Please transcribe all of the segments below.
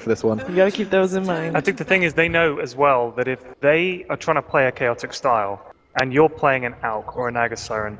for this one. You gotta keep those in mind. I think the thing is they know as well that if they are trying to play a chaotic style and you're playing an Alch or a Naga Siren,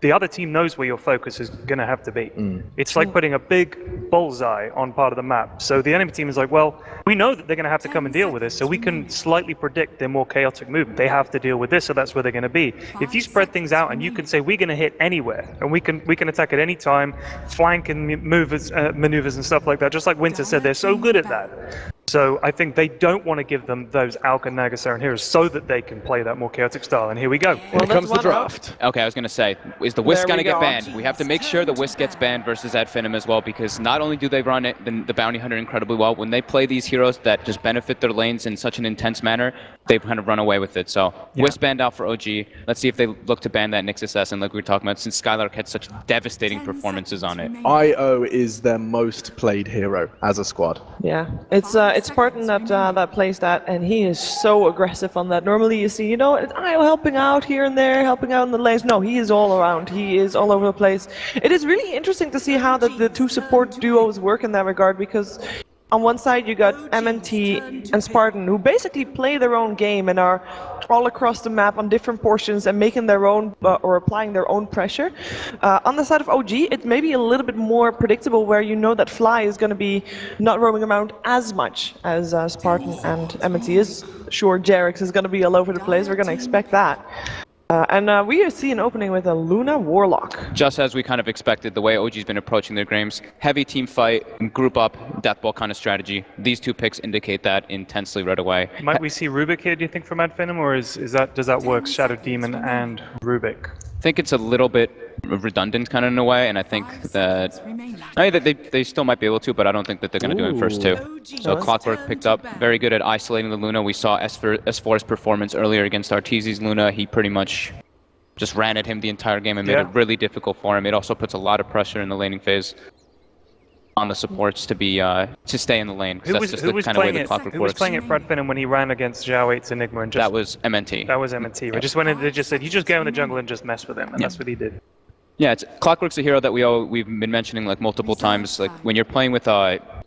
the other team knows where your focus is going to have to be. It's like putting a big bullseye on part of the map. So the enemy team is like, well, we know that they're going to have to come and deal with this, so we can slightly predict their more chaotic movement. They have to deal with this, so that's where they're going to be. If you spread things out and you can say, we're going to hit anywhere, and we can attack at any time, flank and maneuvers and stuff like that, just like Winter said, they're so good at that. So I think they don't want to give them those Alch and Naga Siren heroes so that they can play that more chaotic style, and here we go. Here comes the draft. Okay, I was going to say, is the Wisp going to get banned? We have to make sure the Wisp gets banned versus Finem as well, because not only do they run it, the Bounty Hunter incredibly well, when they play these heroes that just benefit their lanes in such an intense manner, they kind of run away with it. So Wisp banned out for OG. Let's see if they look to ban that Nyx Assassin like we were talking about, since Skylark had such devastating performances on it. IO is their most played hero as a squad. Yeah, it's Spartan that plays that, and he is so aggressive on that. Normally you see, IO helping out here and there, helping out in the lanes. No, he is all around. He is all over the place. It is really interesting to see how the two support duos work in that regard, because on one side you got MNT and Spartan, who basically play their own game and are all across the map on different portions and making their own or applying their own pressure. On the side of OG, it may be a little bit more predictable, where you know that Fly is going to be not roaming around as much as Spartan and MNT is. Sure, Jerix is going to be all over the place. We're going to expect that. And we see an opening with a Luna Warlock. Just as we kind of expected, the way OG's been approaching their games. Heavy team fight, group up, deathball kind of strategy. These two picks indicate that intensely right away. Might we see Rubik here, do you think, from Finem, or does that work, Shadow Demon and Rubik? I think it's a little bit redundant kind of in a way, and I think that they still might be able to, but I don't think that they're going to do it first too. So Clockwork picked up, very good at isolating the Luna. We saw S4's performance earlier against Arteezy's Luna. He pretty much just ran at him the entire game and made it really difficult for him. It also puts a lot of pressure in the laning phase on the supports to stay in the lane. That's just the kind of way the Clockwork works. Who was playing it for Finem when he ran against Zhao 8's Enigma and just... That was MNT. That was MNT. We just went in, they just said, you just go in the jungle and just mess with him, and that's what he did. Yeah, Clockwork's a hero that we've been mentioning like multiple times. Like when you're playing with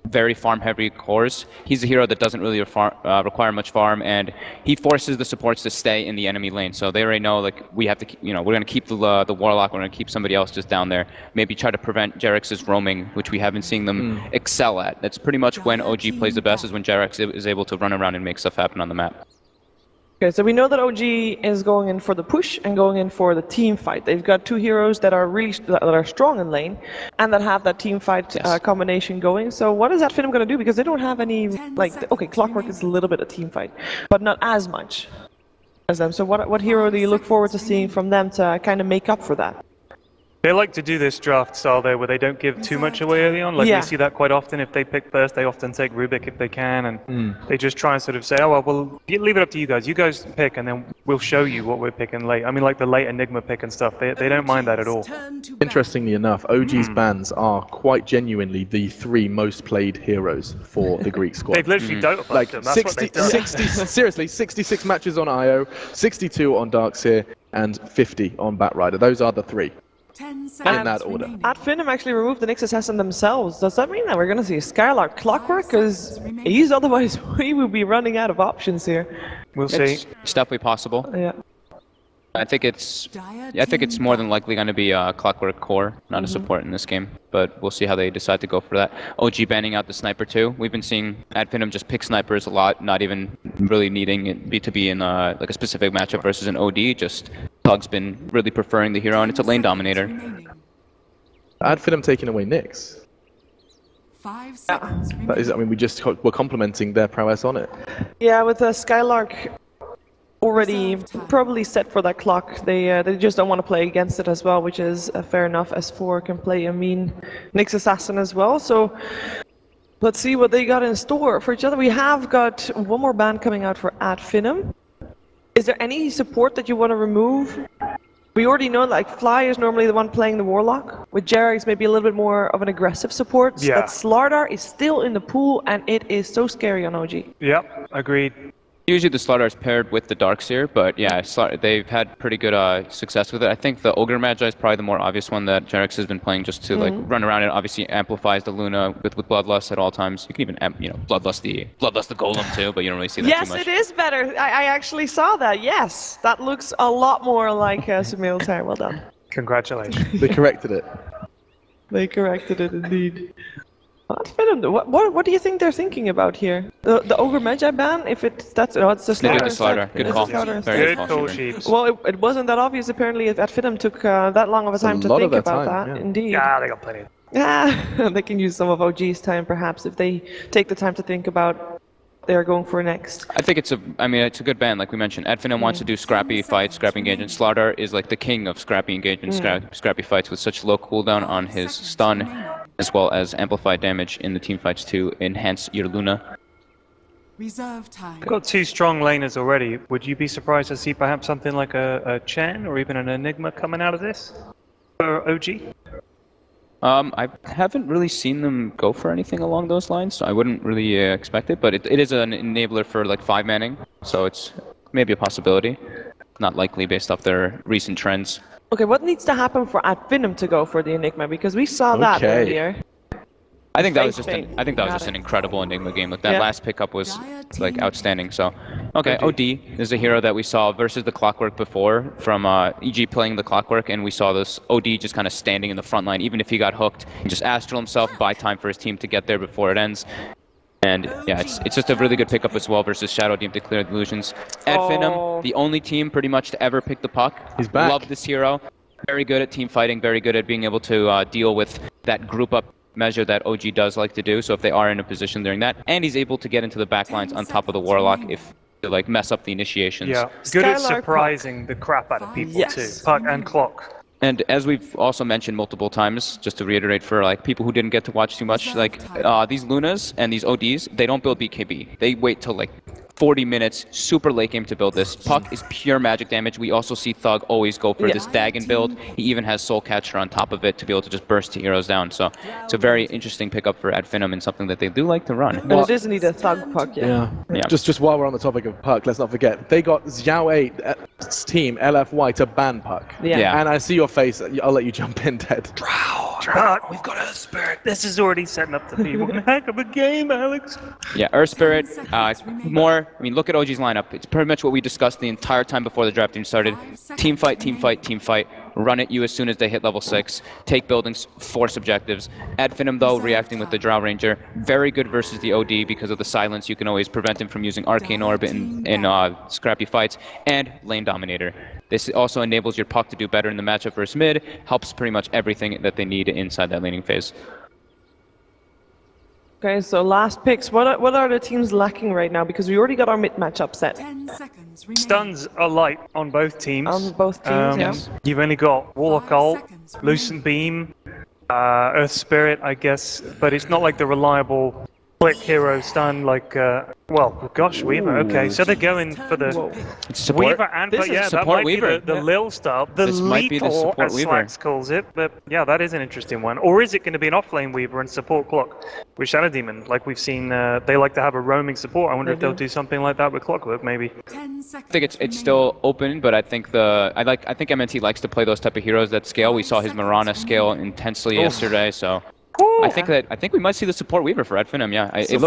very farm-heavy cores, he's a hero that doesn't really require much farm, and he forces the supports to stay in the enemy lane. So they already know like we have to, we're going to keep the Warlock, we're going to keep somebody else just down there. Maybe try to prevent Jerix's roaming, which we haven't seen them excel at. That's pretty much when OG plays the best, is when Jerix is able to run around and make stuff happen on the map. Okay, so we know that OG is going in for the push and going in for the team fight. They've got two heroes that are strong in lane and that have that team fight combination going. So what is Finem going to do? Because they don't have any, Clockwork is a little bit a team fight, but not as much as them. So what hero do you look forward to seeing from them to kind of make up for that? They like to do this draft style there where they don't give too much away early on. We see that quite often. If they pick first, they often take Rubik if they can, and they just try and sort of say, oh, well, leave it up to you guys. You guys pick, and then we'll show you what we're picking late. I mean, like the late Enigma pick and stuff, they don't mind that at all. Interestingly enough, OG's bans are quite genuinely the three most played heroes for the Greek squad. They've literally Dota them. That's 60, seriously, 66 matches on IO, 62 on Darkseer, and 50 on Batrider. Those are the three. In that order. Finem actually removed the Nyx Assassin themselves. Does that mean that we're going to see Skylark Clockwork? Because otherwise we will be running out of options here. We'll see. It's definitely possible. Yeah. I think it's more than likely going to be a Clockwork core, not a support in this game. But we'll see how they decide to go for that. OG banning out the sniper too. We've been seeing Finem just pick snipers a lot, not even really needing it to be in like a specific matchup versus an OD. Just Pug's been really preferring the hero, and it's a lane dominator. Finem taking away Nyx. 5 seconds remaining. That is, we're complimenting their prowess on it. Yeah, with Skylark already probably set for that clock, they just don't want to play against it as well, which is fair enough. S4 can play a mean Nyx Assassin as well, so let's see what they got in store for each other. We have got one more ban coming out for Finem. Is there any support that you want to remove? We already know Fly is normally the one playing the Warlock, with Jerix maybe a little bit more of an aggressive support. Yeah. That Slardar is still in the pool, and it is so scary on OG. Yep, agreed. Usually the Slaughter is paired with the Darkseer, but yeah, they've had pretty good success with it. I think the Ogre Magi is probably the more obvious one that Jarex has been playing just to like run around. It obviously amplifies the Luna with Bloodlust at all times. You can even Bloodlust the Golem too, but you don't really see that too much. Yes, it is better. I actually saw that. Yes, that looks a lot more like Samil's hair. Well done. Congratulations. They corrected it. They corrected it indeed. What do you think they're thinking about here? The Ogre Magi ban? If it's the They did Slaughter. the Slaughter. Good call. Very Good call, Shooter. Chiefs. Well, it wasn't that obvious apparently at Finem took that long of a time to lot of think their about time, that. yeah. Indeed. Yeah, they got plenty. They can use some of OG's time perhaps if they take the time to think about what they're going for next. I think it's a good ban, like we mentioned. Finem wants to do scrappy fights, scrappy engagement. Slaughter is like the king of scrappy engagement, scrappy fights with such low cooldown on his stun, as well as amplified damage in the team fights to enhance your Luna. Reserve time. We've got 2 strong laners already. Would you be surprised to see perhaps something like a Chen or even an Enigma coming out of this for OG? I haven't really seen them go for anything along those lines, so I wouldn't really expect it, but it is an enabler for like 5-manning, so it's maybe a possibility. Not likely based off their recent trends. Okay, what needs to happen for Finem to go for the Enigma? Because we saw that Okay. earlier. I think that was just Fate. an incredible Enigma game. Like that last pickup was like outstanding. So, okay, OD is a hero that we saw versus the Clockwork before from EG playing the Clockwork, and we saw this OD just kind of standing in the front line. Even if he got hooked, he just astral himself, buy time for his team to get there before it ends. And yeah, it's just a really good pickup as well versus Shadow Demon to clear the illusions. At Finem, the only team pretty much to ever pick the puck. He's back. Love this hero. Very good at team fighting, very good at being able to deal with that group up measure that OG does like to do. So if they are in a position during that, and he's able to get into the back lines on top of the Warlock if to like mess up the initiations. Yeah, good at Skylark surprising the crap out of people Yes. too. Puck and Clock. And as we've also mentioned multiple times, just to reiterate for like people who didn't get to watch too much, like these Lunas and these ODs, they don't build BKB. They wait till like 40 minutes, super late game to build this. Puck is pure magic damage. We also see Thug always go for this Dagon build. He even has Soul Catcher on top of it to be able to just burst heroes down. So it's a very interesting pickup for Finem and something that they do like to run. And it does need a Thug puck, Yeah. Yeah. Just while we're on the topic of Puck, let's not forget they got Xiao 8's team LFY to ban Puck. Yeah. And I see your face. I'll let you jump in, Ted. Puck, we've got Earth Spirit. This is already setting up to be one heck of a game, Alex. Yeah, Earth Spirit, look at OG's lineup. It's pretty much what we discussed the entire time before the draft team started. Team fight, team fight, team fight. Run at you as soon as they hit level 6. Take buildings, force objectives. Finem, though, reacting with the Drow Ranger. Very good versus the OD because of the silence. You can always prevent him from using Arcane Orb in scrappy fights. And Lane Dominator. This also enables your Puck to do better in the matchup versus mid. Helps pretty much everything that they need inside that laning phase. Okay, so last picks. What are the teams lacking right now? Because we already got our mid matchup set 10 seconds remaining. Stuns are light on both teams. on both teams. Yeah. You've only got Warlock 5 Ult, seconds Lucent Beam, Earth Spirit, I guess, but it's not like the reliable click hero stun like, Weaver. Okay, so they're going for the It's support. Weaver and, This but is yeah, that support might Weaver. be the Lil stuff. The This might be the lethal, support as Weaver. Slacks calls it, but yeah, that is an interesting one. Or is it going to be an offlane Weaver and support Clock with Shadow Demon? Like we've seen, they like to have a roaming support. I wonder if they'll do something like that with Clockwork, maybe. 10 seconds I think it's still open, but I think MNT likes to play those type of heroes that scale. We saw his Mirana scale intensely yesterday, so I think we might see the support Weaver for Finem. Yeah, it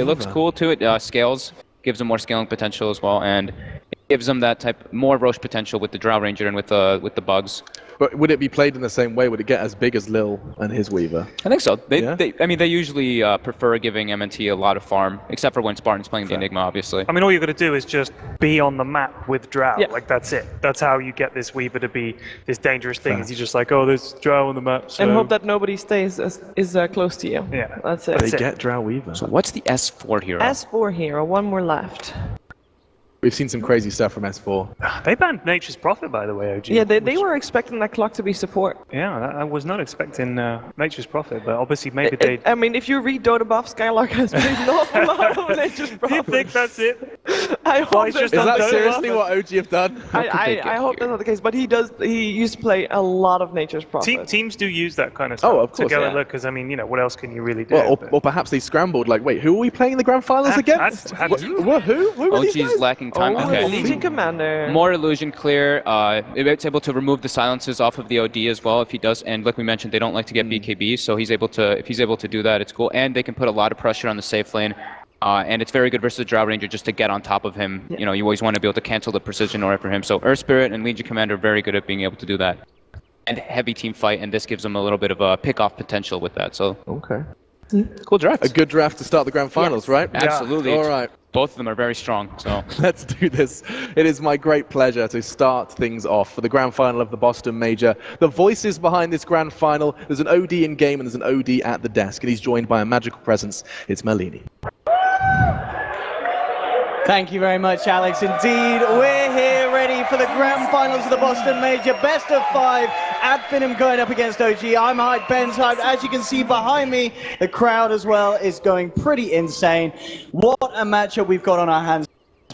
looks cool too. It scales, gives him more scaling potential as well, and it gives them that type more Roche potential with the Drow Ranger and with the bugs. But would it be played in the same way? Would it get as big as Lil and his Weaver? I think so. Yeah? They usually prefer giving MNT a lot of farm, except for when Spartan's playing the Enigma, obviously. I mean, all you've got to do is just be on the map with Drow. Yeah. Like, that's it. That's how you get this Weaver to be this dangerous thing. Is you're just like, oh, there's Drow on the map. So... And hope that nobody stays is close to you. Yeah. That's it. They get Drow Weaver. So what's the S4 hero? S4 hero, one more left. We've seen some crazy stuff from S4. They banned Nature's Prophet, by the way, OG. Yeah, they were expecting that clock to be support. Yeah, I was not expecting Nature's Prophet, but obviously maybe they... I mean, if you read Dota buff, Skylark has played an awful lot of Nature's Do you Prophet. think that's it? I hope Well, he's that's just Is not done that the Dota. seriously what OG have done? I hope that's not the case, but he used to play a lot of Nature's Prophet. Teams do use that kind of stuff of to course, go yeah. and look, because I mean, you know, what else can you really do? Well, But- or perhaps they scrambled, like, wait, who are we playing in the grand finals again? Who? Who are these OG's guys? lacking time. Oh, Okay. Legion Commander. More illusion clear. It's able to remove the silences off of the OD as well if he does. And like we mentioned, they don't like to get BKB, so if he's able to do that, it's cool. And they can put a lot of pressure on the safe lane. And it's very good versus the Drow Ranger just to get on top of him. Yeah. You know, you always want to be able to cancel the precision aura for him. So Earth Spirit and Legion Commander are very good at being able to do that. And heavy team fight, and this gives them a little bit of a pick-off potential with that. So Okay. cool draft. A good draft to start the grand finals, right? Absolutely. All right. Both of them are very strong. So Let's do this. It is my great pleasure to start things off for the grand final of the Boston Major. The voices behind this grand final, there's an OD in game and there's an OD at the desk, and he's joined by a magical presence. It's Merlini. Thank you very much, Alex. Indeed, we're here ready for the grand finals of the Boston Major. Best of 5. Ad Finem going up against OG. I'm hyped, Ben's hyped. As you can see behind me, the crowd as well is going pretty insane. What a matchup we've got on our hands,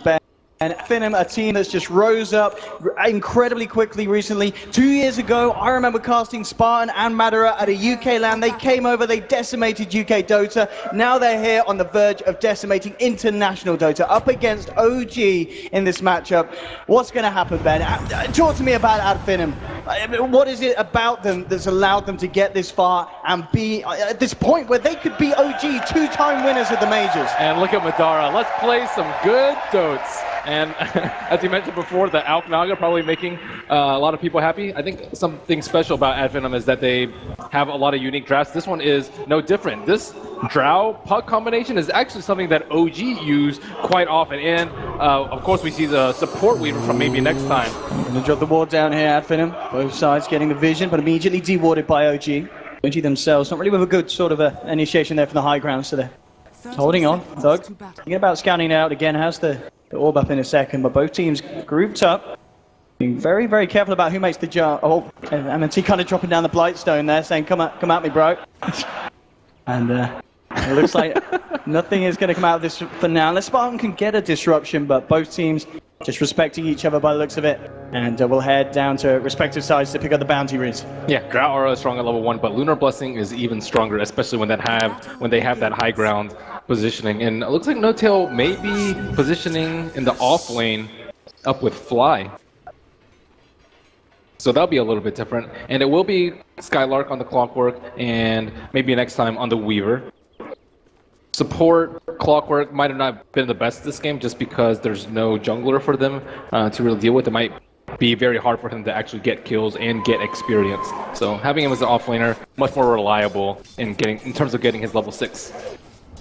Ben. And Finem, a team that's just rose up incredibly quickly recently. 2 years ago, I remember casting Spartan and Madara at a UK LAN. They came over, they decimated UK Dota. Now they're here on the verge of decimating international Dota, up against OG in this matchup. What's going to happen, Ben? Talk to me about Ad Finem. What is it about them that's allowed them to get this far and be at this point where they could be OG, 2-time winners of the majors? And look at Madara. Let's play some good Dotes. And as you mentioned before, the Alk Naga probably making a lot of people happy. I think something special about Ad Finem is that they have a lot of unique drafts. This one is no different. This Drow Puck combination is actually something that OG use quite often. And of course, we see the support weaver from maybe next time. Gonna drop the ward down here, Ad Finem. Both sides getting the vision, but immediately dewarded by OG. OG themselves, not really with a good sort of initiation there from the high ground, so they're holding on. Thug, thinking about scouting it out again, has the orb up in a second, but both teams grouped up. Being very, very careful about who makes the jump. Oh, and MNT kind of dropping down the Blightstone there, saying, come at me, bro. And it looks like nothing is going to come out of this for now. Unless Spartan can get a disruption, but both teams just respecting each other by the looks of it. And we'll head down to respective sides to pick up the bounty routes. Yeah, Drow Aura is strong at level 1, but Lunar Blessing is even stronger, especially when they have that high ground positioning. And it looks like No-Tail may be positioning in the off lane up with Fly. So that'll be a little bit different. And it will be Skylark on the Clockwork and maybe next time on the Weaver. Support Clockwork might have not been the best this game just because there's no jungler for them to really deal with. It might be very hard for him to actually get kills and get experience. So having him as an offlaner, much more reliable in terms of getting his level 6.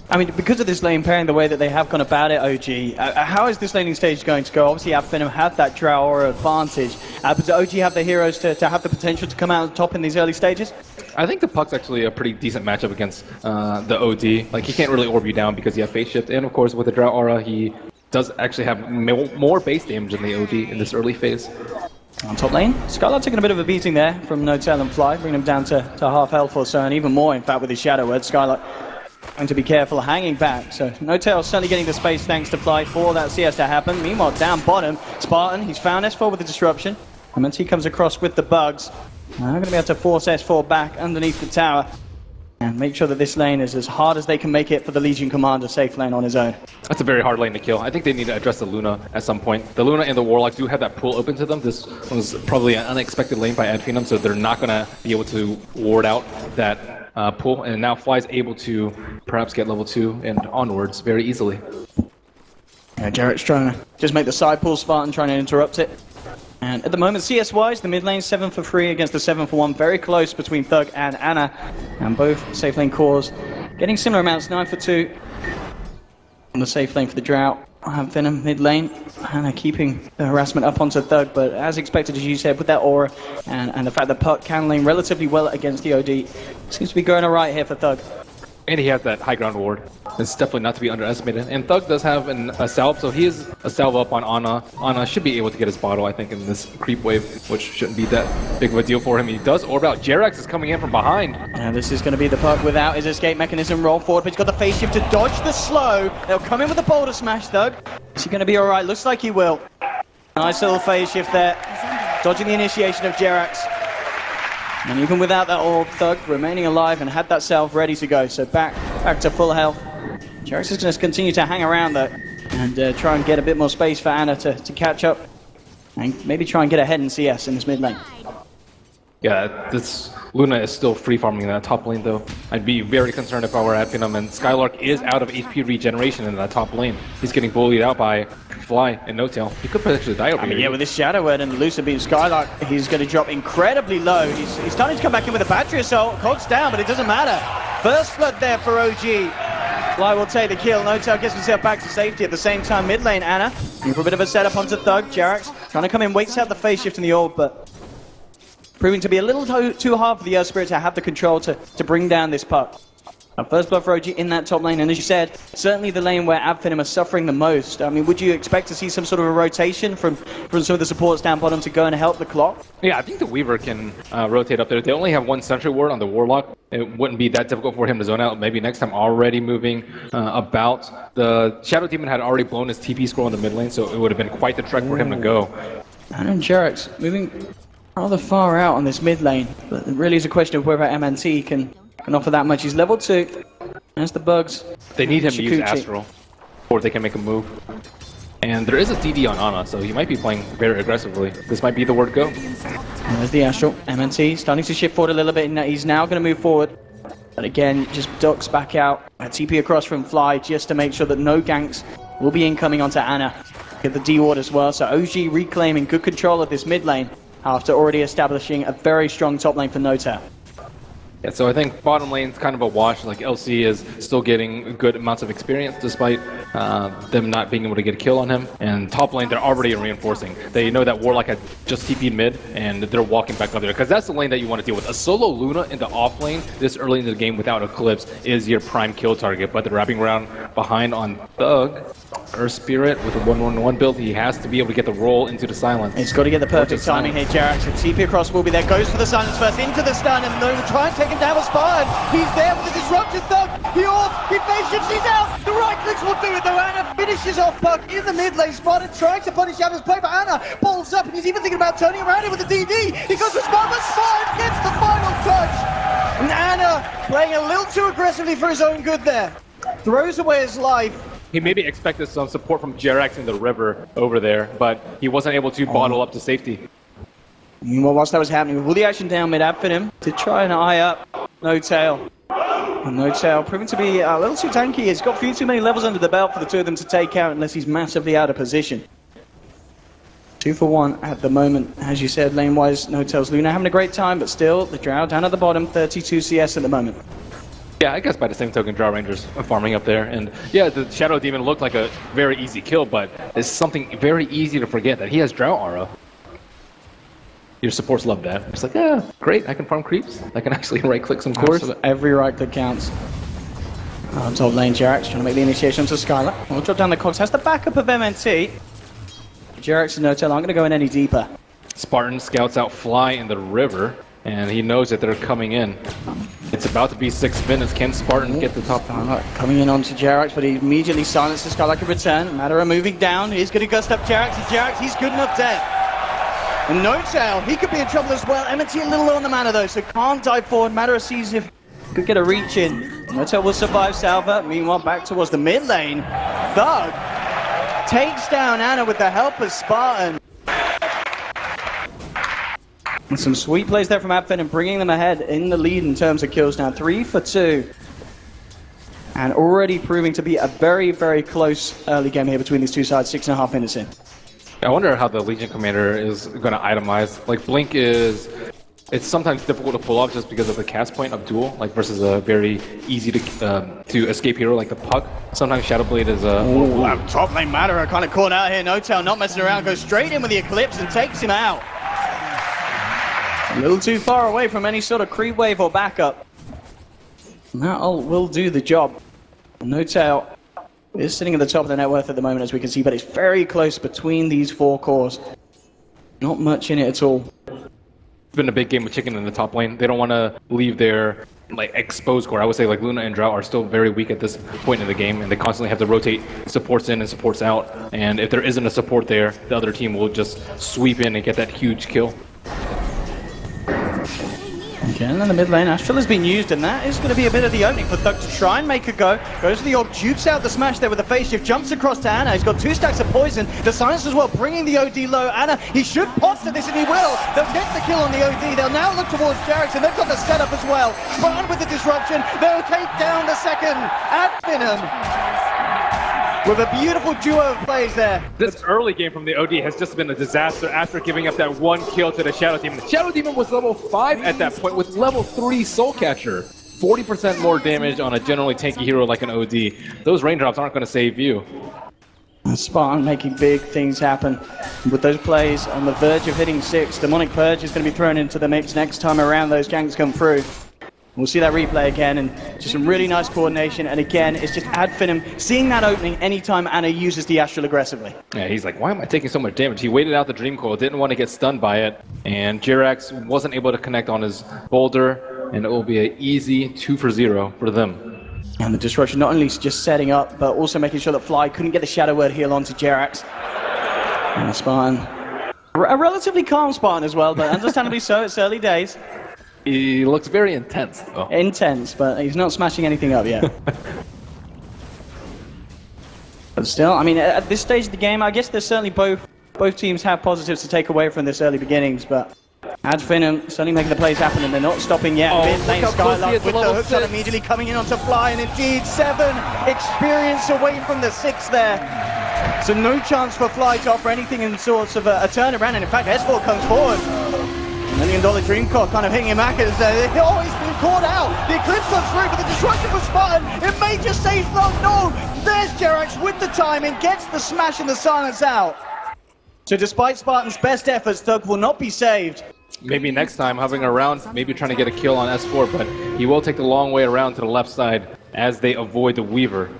I mean, because of this lane pairing, the way that they have gone about it, OG, how is this laning stage going to go? Obviously, Ad Finem have that Drow Aura advantage, but does OG have the heroes to have the potential to come out on top in these early stages? I think the Puck's actually a pretty decent matchup against the OD. Like, he can't really orb you down because you have Phase Shift, and of course, with the Drow Aura, he does actually have more base damage than the OD in this early phase. On top lane, Skylark taking a bit of a beating there from No-Tail and Fly, bringing him down to half health or so, and even more, in fact, with his Shadow Word. Skylark going to be careful, hanging back. So No-Tail certainly getting the space thanks to Fly for that CS to happen. Meanwhile, down bottom, Spartan, he's found S4 with the disruption. And once he comes across with the bugs, now going to be able to force S4 back underneath the tower and make sure that this lane is as hard as they can make it for the Legion Commander safe lane on his own. That's a very hard lane to kill. I think they need to address the Luna at some point. The Luna and the Warlock do have that pool open to them. This was probably an unexpected lane by Ad Finem, so they're not going to be able to ward out that pool. And now Fly's able to perhaps get level 2 and onwards very easily. Yeah, Jarrett's trying to just make the side pull, Spartan trying to interrupt it. And at the moment, CS-wise, the mid lane 7 for 3 against the 7 for 1. Very close between Thug and Anna. And both safe lane cores getting similar amounts, 9 for 2 on the safe lane for the Drow. Venom mid lane. Anna keeping the harassment up onto Thug, but as expected, as you said, with that aura and the fact that Puck can lane relatively well against the OD, seems to be going alright here for Thug. And he has that high ground ward. It's definitely not to be underestimated. And Thug does have a salve, so he is a salve up on Ana. Ana should be able to get his bottle, I think, in this creep wave, which shouldn't be that big of a deal for him. He does orb out. Jerax is coming in from behind. And this is going to be the puck without his escape mechanism. Roll forward, but he's got the face shift to dodge the slow. They'll come in with the boulder smash, Thug. Is he going to be all right? Looks like he will. Nice little phase shift there. Dodging the initiation of Jerax. And even without that orb, Thug remaining alive and had that salve ready to go. So back to full health. Jerax is going to continue to hang around though and try and get a bit more space for Ana to catch up. And maybe try and get ahead in CS in this mid lane. Yeah, this Luna is still free farming in that top lane though. I'd be very concerned if I were at Finem, and Skylark is out of HP regeneration in that top lane. He's getting bullied out by Fly and No Tail. He could potentially die over here. Yeah, with this Shadow Word and Lucer being Skylark, he's going to drop incredibly low. He's starting to come back in with a battery assault. Cog's down, but it doesn't matter. First blood there for OG. Fly will take the kill. No Tail gets himself back to safety. At the same time, mid lane, Ana. Looking for a bit of a setup onto Thug. Jerax trying to come in, waits out the phase shift in the orb, but proving to be a little too hard for the Earth Spirit to have the control to bring down this puck. First blood for OG in that top lane, and as you said, certainly the lane where Finem are suffering the most. I mean, would you expect to see some sort of a rotation from some of the supports down bottom to go and help the clock? Yeah, I think the Weaver can rotate up there. They only have one sentry ward on the Warlock. It wouldn't be that difficult for him to zone out. Maybe next time already moving about. The Shadow Demon had already blown his TP scroll in the mid lane, so it would have been quite the trek for him to go. And Jerax moving rather far out on this mid lane, but it really is a question of whether MNT can offer that much. He's level 2. That's the bugs. They need him to use Astral, or they can make a move. And there is a DD on Ana, so he might be playing very aggressively. This might be the word go. And there's the Astral. MNT starting to shift forward a little bit, and he's now going to move forward. But again, just ducks back out. A TP across from Fly just to make sure that no ganks will be incoming onto Ana. Get the D ward as well, so OG reclaiming good control of this mid lane after already establishing a very strong top lane for No Tail. Yeah, so I think bottom lane's kind of a wash. Like LC is still getting good amounts of experience despite them not being able to get a kill on him. And top lane, they're already reinforcing. They know that Warlock had just TP'd mid, and they're walking back up there. Because that's the lane that you want to deal with. A solo Luna in the off lane this early in the game without Eclipse is your prime kill target. But they're wrapping around behind on Thug. Earth Spirit with a 1-1-1 build, he has to be able to get the roll into the silence. He's got to get the perfect timing here, Jerax. TP across will be there, goes for the silence first, into the stun, and they'll try and take him down with Spartan. He's there with the disruption Thug. He off, he face shifts, he's out. The right clicks will do it though. Ana finishes off Puck in the mid lane. Spartan trying to punish Ana's play, but Ana balls up, and he's even thinking about turning around it with the DD. He goes for Spartan, but Spartan gets the final touch. And Ana playing a little too aggressively for his own good there. Throws away his life. He maybe expected some support from Jerax in the river over there, but he wasn't able to bottle up to safety. Well, whilst that was happening, with all the action down mid at Finem to try and eye up No Tail. And No Tail proving to be a little too tanky. He's got a few too many levels under the belt for the two of them to take out unless he's massively out of position. 2 for 1 at the moment. As you said, lane-wise, No Tail's Luna having a great time, but still, the Drow down at the bottom, 32 CS at the moment. Yeah, I guess by the same token, Drow Rangers are farming up there. And yeah, the Shadow Demon looked like a very easy kill, but it's something very easy to forget that he has Drow aura. Your supports love that. It's like, yeah, great, I can farm creeps. I can actually right-click some cores. Absolutely. Every right click counts. Top lane, Jerax trying to make the initiation to Skylar. We'll drop down the cogs. Has the backup of MNT. Jerax and No Tail aren't going to go in any deeper. Spartan scouts out Fly in the river, and he knows that they're coming in. It's about to be 6 minutes. Can Spartan get the top? Coming in onto Jerax, but he immediately silences Skylar in return. Matter of moving down. He's going to gust up Jerax. And Jerax, he's good enough dead. And No Tail, he could be in trouble as well. MNT a little low on the mana though, so can't dive forward. Matter of sees if could get a reach in. No Tail will survive Salva. Meanwhile, back towards the mid lane. Thug takes down Ana with the help of Spartan. And some sweet plays there from Adfin and bringing them ahead in the lead in terms of kills now. 3 for 2. And already proving to be a very, very close early game here between these two sides, 6.5 minutes in. I wonder how the Legion Commander is going to itemize. Like, Blink is... It's sometimes difficult to pull off just because of the cast point of Duel, like versus a very easy to escape hero like the Puck. Sometimes Shadowblade is a... Top lane Matter kind of caught out here. No Tail not messing around, goes straight in with the Eclipse and takes him out. A little too far away from any sort of creep wave or backup. That will do the job. No Tail is sitting at the top of the net worth at the moment, as we can see, but it's very close between these 4 cores. Not much in it at all. It's been a big game with Chicken in the top lane. They don't want to leave their exposed core. I would say Luna and Drow are still very weak at this point in the game, and they constantly have to rotate supports in and supports out. And if there isn't a support there, the other team will just sweep in and get that huge kill. Again, in the mid lane, Astral has been used, and that is going to be a bit of the opening for Thug to try and make a go. Goes to the orb, jukes out the smash there with the phase shift, jumps across to Ana. He's got 2 stacks of poison. The silence as well, bringing the OD low. Ana, he should pop to this, and he will. They'll get the kill on the OD. They'll now look towards Jarix, and they've got the setup as well. Spawn with the disruption. They'll take down the second at Finem. With a beautiful duo of plays there. This early game from the OD has just been a disaster after giving up that 1 kill to the Shadow Demon. The Shadow Demon was level 5 at that point with level 3 Soul Catcher. 40% more damage on a generally tanky hero like an OD. Those raindrops aren't going to save you. Spartan making big things happen. With those plays on the verge of hitting 6, Demonic Purge is going to be thrown into the mix next time around those ganks come through. We'll see that replay again, and just some really nice coordination. And again, it's just Finem seeing that opening anytime Ana uses the Astral aggressively. Yeah, he's like, why am I taking so much damage? He waited out the Dream Coil, didn't want to get stunned by it, and Jirax wasn't able to connect on his boulder, and it will be an easy 2 for 0 for them. And the disruption not only just setting up, but also making sure that Fly couldn't get the Shadow Word heal onto Jirax. And Spartan, a relatively calm Spartan as well, but understandably so, it's early days. He looks very intense, though. Intense, but he's not smashing anything up yet. But still, I mean, at this stage of the game, I guess there's certainly both teams have positives to take away from this early beginnings, but Finem certainly making the plays happen, and they're not stopping yet. Mid-lane Skylark with the hooks on immediately coming in onto Fly, and indeed 7 experience away from the 6 there. So no chance for Fly to offer anything in sorts of a turnaround, and in fact S4 comes forward. $1 million Dream Coil kind of hitting him back as oh, he's been caught out. The Eclipse comes through, but the disruption was Spartan. It may just save Thug. No, there's Jerax with the timing, gets the smash and the silence out. So despite Spartan's best efforts, Thug will not be saved. Maybe next time, hovering around, maybe trying to get a kill on S4, but he will take the long way around to the left side as they avoid the Weaver.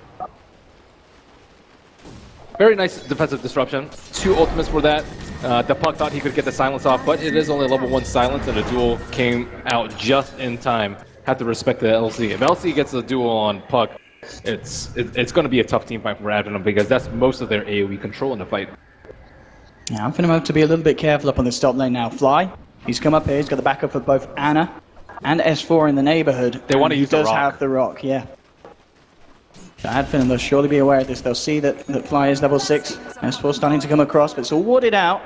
Very nice defensive disruption. 2 ultimates for that. The Puck thought he could get the silence off, but it is only level 1 silence, and the duel came out just in time. Have to respect the LC. If LC gets a duel on Puck, it's going to be a tough team fight for Advenum because that's most of their AoE control in the fight. Yeah, I'm going to have to be a little bit careful up on this top lane now. Fly, he's come up here, he's got the backup of both Ana and S4 in the neighborhood. They want to use the rock. He does have the rock, yeah. So Finem, they'll surely be aware of this. They'll see that Fly is level 6. S4 starting to come across, but it's all warded out.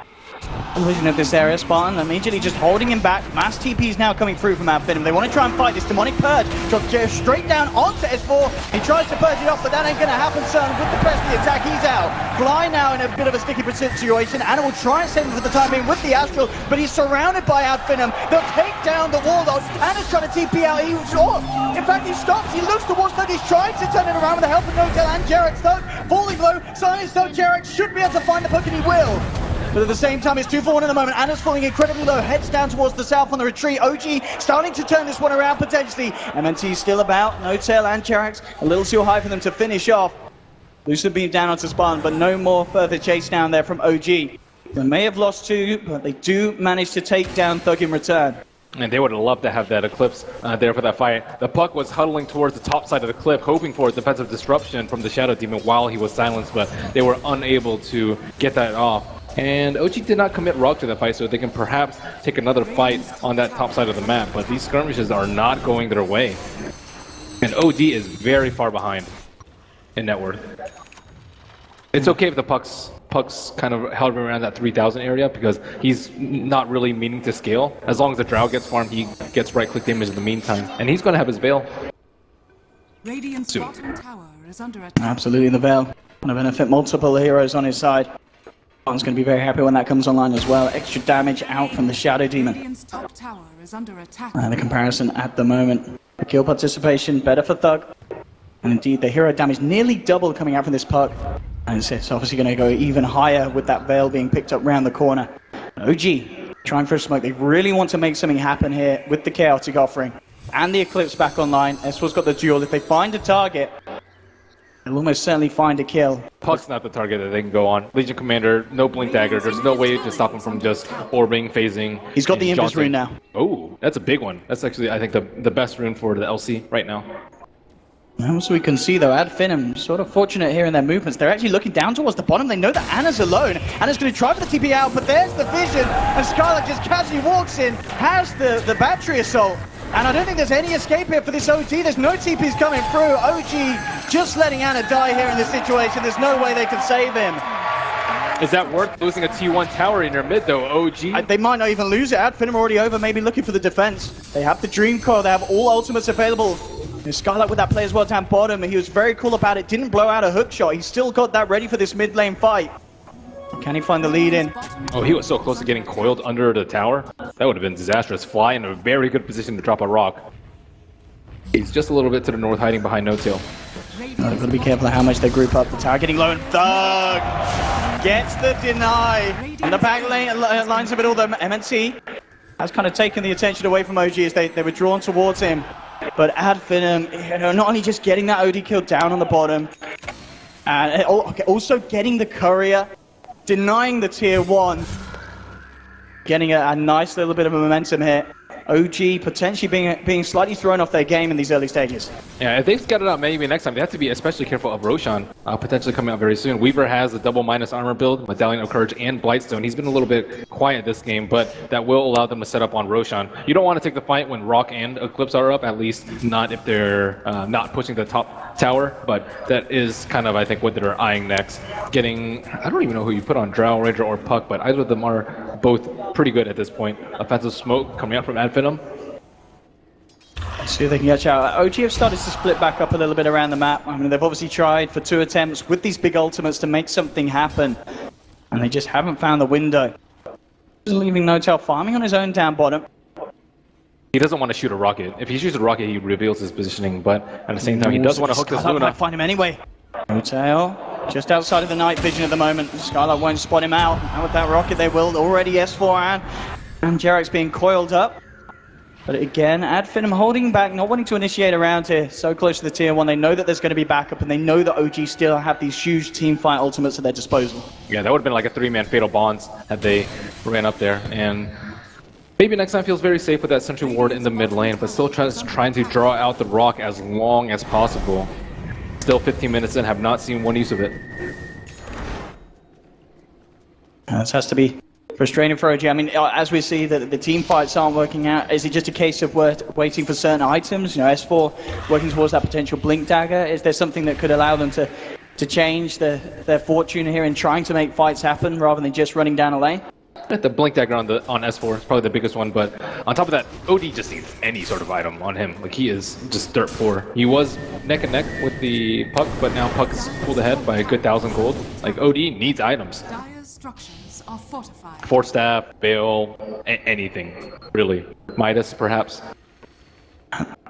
Illusion of this area, Spartan immediately just holding him back. Mass TP's now coming through from Finem. They want to try and fight this Demonic Purge. Drops Jeff straight down onto S4. He tries to purge it off, but that ain't going to happen, son. With the press of the attack, he's out. Fly now in a bit of a sticky situation. Ana will try and save him for the time being with the Astral, but he's surrounded by Finem. They'll take down the wall, though. Ana's trying to TP out. In fact, he stops. He looks towards Thug. He's trying to turn it around with the help of Notel and Jerax. Thug falling low. Silence, though. Jerax should be able to find the Puck, and he will. But at the same time, it's 2 for 1 at the moment. Ana's falling incredibly low, heads down towards the south on the retreat. OG starting to turn this one around potentially. MNT still about, Notel and Jerax a little too high for them to finish off. Lucid beam down onto Spawn, but no more further chase down there from OG. They may have lost 2, but they do manage to take down Thug in return. And they would have loved to have that Eclipse there for that fight. The Puck was huddling towards the top side of the cliff, hoping for a defensive disruption from the Shadow Demon while he was silenced, but they were unable to get that off. And OG did not commit Rock to the fight, so they can perhaps take another fight on that top side of the map, but these skirmishes are not going their way. And OD is very far behind in net worth. It's okay if the Puck's kind of held around that 3,000 area because he's not really meaning to scale. As long as the Drow gets farmed, he gets right-click damage in the meantime. And he's going to have his Veil. Radiant's bottom tower is under attack. Absolutely, the Veil. Going to benefit multiple heroes on his side. One's going to be very happy when that comes online as well. Extra damage out from the Shadow Demon. Radiant's top tower is under attack. And the comparison at the moment. The kill participation better for Thug. And indeed, the hero damage nearly double coming out from this Puck. And it's obviously going to go even higher with that Veil being picked up round the corner. OG trying for a smoke. They really want to make something happen here with the Chaotic offering. and the Eclipse back online. S4's got the duel. If they find a target, they'll almost certainly find a kill. Puck's not the target that they can go on. Legion Commander, no Blink Dagger. There's no way to stop him from just orbing, phasing. He's got the and Invis jaunting. rune now. Oh, that's a big one. That's actually, I think, the best rune for the LC right now. As we can see, though, Finem sort of fortunate here in their movements. They're actually looking down towards the bottom. They know that Anna's alone. Anna's going to try for the TP out, but there's the vision. And Skylar just casually walks in, has the battery assault. And I don't think there's any escape here for this OG. There's no TPs coming through. OG just letting Anna die here in this situation. There's no way they can save him. Is that worth losing a T1 tower in your mid, though, OG? They might not even lose it. Finem already over, maybe looking for the defense. They have the Dream Coil. They have all ultimates available. Skylar with that play as well down bottom. He was very cool about it. Didn't blow out a hook shot. He's still got that ready for this mid lane fight. Can he find the lead in? Oh, he was so close to getting coiled under the tower. That would have been disastrous. Fly in a very good position to drop a rock. He's just a little bit to the north, hiding behind No Tail. They've got to be careful of how much they group up. The tower getting low, and Thug gets the deny. And the back lane lines of it all, the MNT has kind of taken the attention away from OG as they were drawn towards him. But Finem, not only just getting that OD kill down on the bottom, and also getting the courier, denying the tier 1, getting a nice little bit of a momentum here. OG potentially being slightly thrown off their game in these early stages. Yeah, if they scout it out maybe next time, they have to be especially careful of Roshan, potentially coming out very soon. Weaver has a double minus armor build, Medallion of Courage, and Blightstone. He's been a little bit quiet this game, but that will allow them to set up on Roshan. You don't want to take the fight when Rock and Eclipse are up, at least not if they're not pushing the top tower, but that is kind of, I think, what they're eyeing next. Getting, I don't even know who you put on, Drow, Ranger, or Puck, but either of them are both pretty good at this point. Offensive smoke coming out from Finem. See if they can catch out. OG have started to split back up a little bit around the map. I mean, they've obviously tried for 2 attempts with these big ultimates to make something happen, and they just haven't found the window. Just leaving No Tail farming on his own down bottom. He doesn't want to shoot a rocket. If he shoots a rocket, he reveals his positioning, but at the same time, he does want to hook this Skylar Luna. might find him anyway. No Tail just outside of the night vision at the moment. Skylar won't spot him out. And with that rocket, they will. Already S4 and Jarek's being coiled up. But again, Finem holding back, not wanting to initiate a round here. So close to the tier 1, they know that there's going to be backup, and they know that OG still have these huge team fight ultimates at their disposal. Yeah, that would have been like a 3-man Fatal Bonds had they ran up there. And maybe next time feels very safe with that Sentry Ward in the mid lane, but still trying to draw out the rock as long as possible. Still 15 minutes in, have not seen one use of it. This has to be frustrating for OG. I mean, as we see that the team fights aren't working out, is it just a case of waiting for certain items? You know, S4 working towards that potential Blink Dagger. Is there something that could allow them to change their fortune here in trying to make fights happen rather than just running down a lane? The Blink Dagger on S4 is probably the biggest one, but on top of that, OD just needs any sort of item on him. Like, he is just dirt poor. He was neck and neck with the Puck, but now Puck is pulled ahead by a good 1,000 gold. Like, OD needs items. Dire's structures are fortified. Force Staff, Bale, anything, really. Midas, perhaps.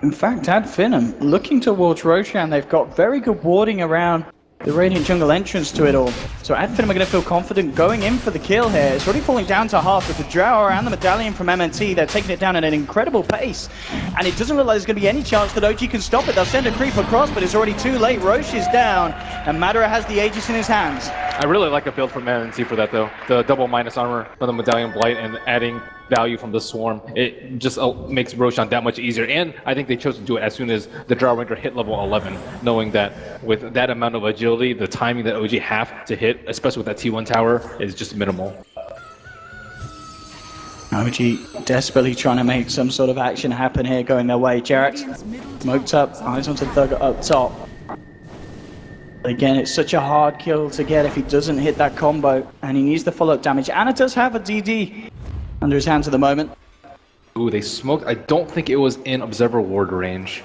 In fact, Finem looking towards Roshan. They've got very good warding around the Radiant Jungle entrance to it all. So Finem are going to feel confident going in for the kill here. It's already falling down to half with the Drow and the Medallion from MNT. They're taking it down at an incredible pace. And it doesn't look like there's going to be any chance that OG can stop it. They'll send a creep across, but it's already too late. Roche is down, and Madara has the Aegis in his hands. I really like the build from MNC for that, though. The double minus armor from the Medallion Blight and adding value from the Swarm. It just makes Roshan that much easier. And I think they chose to do it as soon as the Drow Ranger hit level 11, knowing that with that amount of agility, the timing that OG have to hit, especially with that T1 tower, is just minimal. OG desperately trying to make some sort of action happen here, going their way. Jarek's smoked up, eyes onto Thug up top. Again, it's such a hard kill to get if he doesn't hit that combo, and he needs the follow-up damage. Anna does have a DD under his hands at the moment. Ooh, they smoked. I don't think it was in Observer Ward range.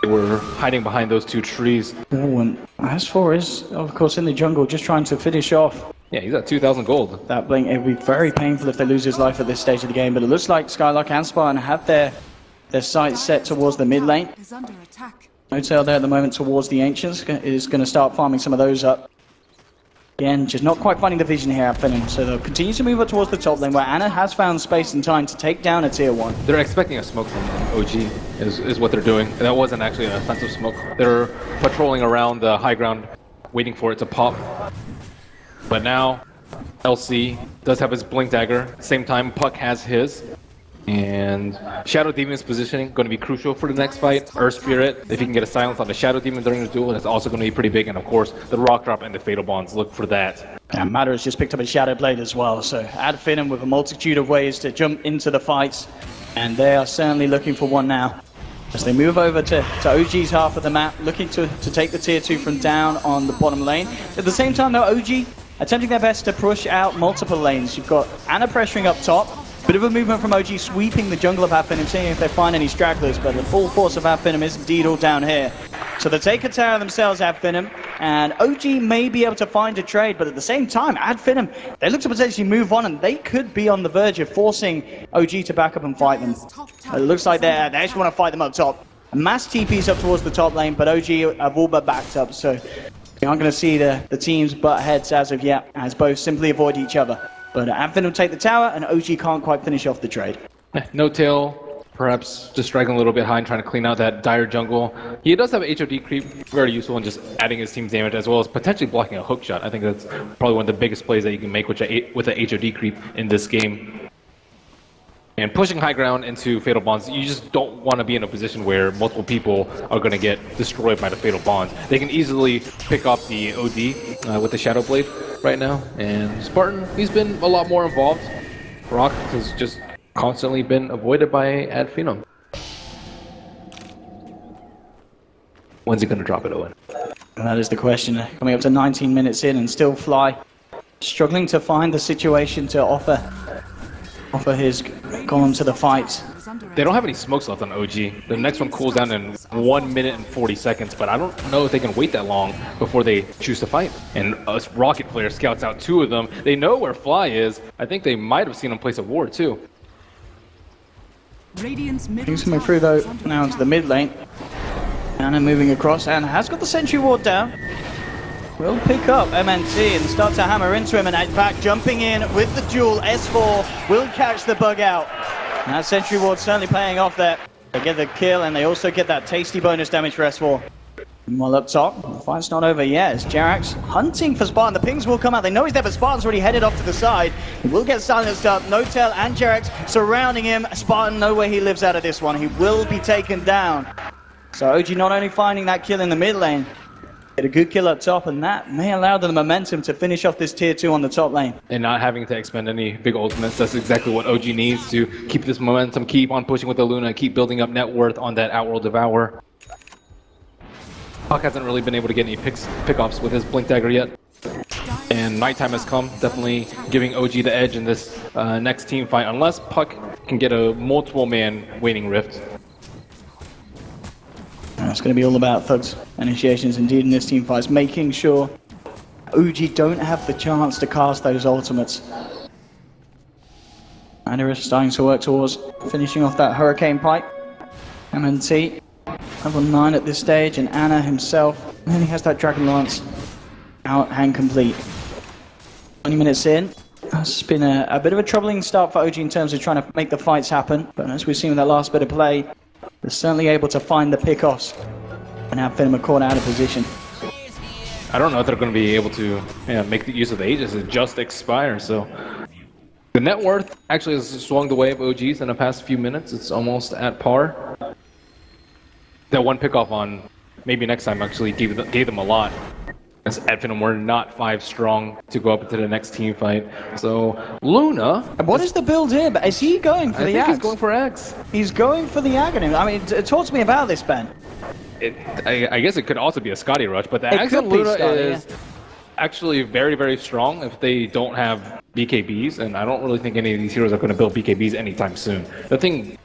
They were hiding behind those 2 trees. Oh, and S4 is, of course, in the jungle, just trying to finish off Yeah, he's at 2,000 gold. that blink. It would be very painful if they lose his life at this stage of the game, but it looks like Skylark and Spartan have their sights set towards the mid lane. Is under attack. No Tail there at the moment towards the Ancients is going to start farming some of those up. Again, just not quite finding the vision here at Finem, so they'll continue to move up towards the top lane where Ana has found space and time to take down a tier 1. They're expecting a smoke from OG, is what they're doing. And that wasn't actually an offensive smoke. They're patrolling around the high ground, waiting for it to pop. But now, LC does have his Blink Dagger. Same time, Puck has his. And Shadow Demon's positioning going to be crucial for the next fight. Earth Spirit, if he can get a silence on the Shadow Demon during the duel, that's also going to be pretty big. And of course, the Rock Drop and the Fatal Bonds, look for that. And Matter has just picked up a Shadow Blade as well, so add Finem with a multitude of ways to jump into the fights. And they are certainly looking for one now. As they move over to OG's half of the map, looking to take the tier 2 from down on the bottom lane. At the same time though, OG attempting their best to push out multiple lanes. You've got Ana pressuring up top. Bit of a movement from OG, sweeping the jungle of Finem, seeing if they find any stragglers, but the full force of Finem is indeed all down here. So they take a tower themselves, Finem, and OG may be able to find a trade, but at the same time, Finem, they look to potentially move on, and they could be on the verge of forcing OG to back up and fight them. It looks like they actually want to fight them up top. Mass TPs up towards the top lane, but OG have all but backed up, so you aren't going to see the teams butt heads as of yet, as both simply avoid each other. But Finem will take the tower, and OG can't quite finish off the trade. No tail, perhaps just striking a little bit high and trying to clean out that dire jungle. He does have HOD creep, very useful in just adding his team's damage, as well as potentially blocking a hook shot. I think that's probably one of the biggest plays that you can make with a HOD creep in this game. And pushing high ground into Fatal Bonds, you just don't want to be in a position where multiple people are going to get destroyed by the Fatal Bonds. They can easily pick up the OD with the Shadow Blade right now. And Spartan, he's been a lot more involved. Rock has just constantly been avoided by Finem. When's he going to drop it, Owen? And that is the question. Coming up to 19 minutes in and still Fly struggling to find the situation to offer his golem to the fight. They don't have any smokes left on OG. The next one cools down in 1 minute and 40 seconds, but I don't know if they can wait that long before they choose to fight. And us Rocket player scouts out 2 of them. They know where Fly is. I think they might have seen him place a ward too. Things coming through though now into the mid lane. Ana moving across and has got the sentry ward down. Will pick up MNT and start to hammer into him, and in fact jumping in with the duel. S4 will catch the bug out. And that sentry ward certainly paying off there. They get the kill and they also get that tasty bonus damage for S4. And while up top, the fight's not over yet. As Jarax hunting for Spartan. The pings will come out. They know he's there, but Spartan's already headed off to the side. He will get silenced up. No-Tail and Jarax surrounding him. Spartan, no way he lives out of this one. He will be taken down. So OG not only finding that kill in the mid lane, get a good kill up top, and that may allow them the momentum to finish off this tier 2 on the top lane. And not having to expend any big ultimates, that's exactly what OG needs to keep this momentum, keep on pushing with the Luna, keep building up net worth on that Outworld Devour. Puck hasn't really been able to get any pickoffs with his Blink Dagger yet. And nighttime has come, definitely giving OG the edge in this next team fight, unless Puck can get a multiple man Waning Rift. It's going to be all about Thug's initiations indeed in this team fight, making sure OG don't have the chance to cast those ultimates. And is starting to work towards finishing off that Hurricane Pipe. MNT, level 9 at this stage, and Ana himself, and then he has that Dragon Lance out and complete. 20 minutes in. It's been a bit of a troubling start for OG in terms of trying to make the fights happen, but as we've seen with that last bit of play, they're certainly able to find the pickoffs and have Finem caught out of position. I don't know if they're going to be able to make the use of the Aegis. It just expired, so... The net worth actually has swung the way of OGs in the past few minutes. It's almost at par. That one pickoff on maybe next time actually gave them a lot. As Finem were not 5 strong to go up into the next team fight. So, Luna... What is the build here? Is he going for the Axe? He's going for Axe. He's going for the Aghanim. I mean, talk to me about this, Ben. I guess it could also be a Scotty Rush, but the Axe of Luna is actually very, very strong if they don't have BKBs, and I don't really think any of these heroes are going to build BKBs anytime soon. The thing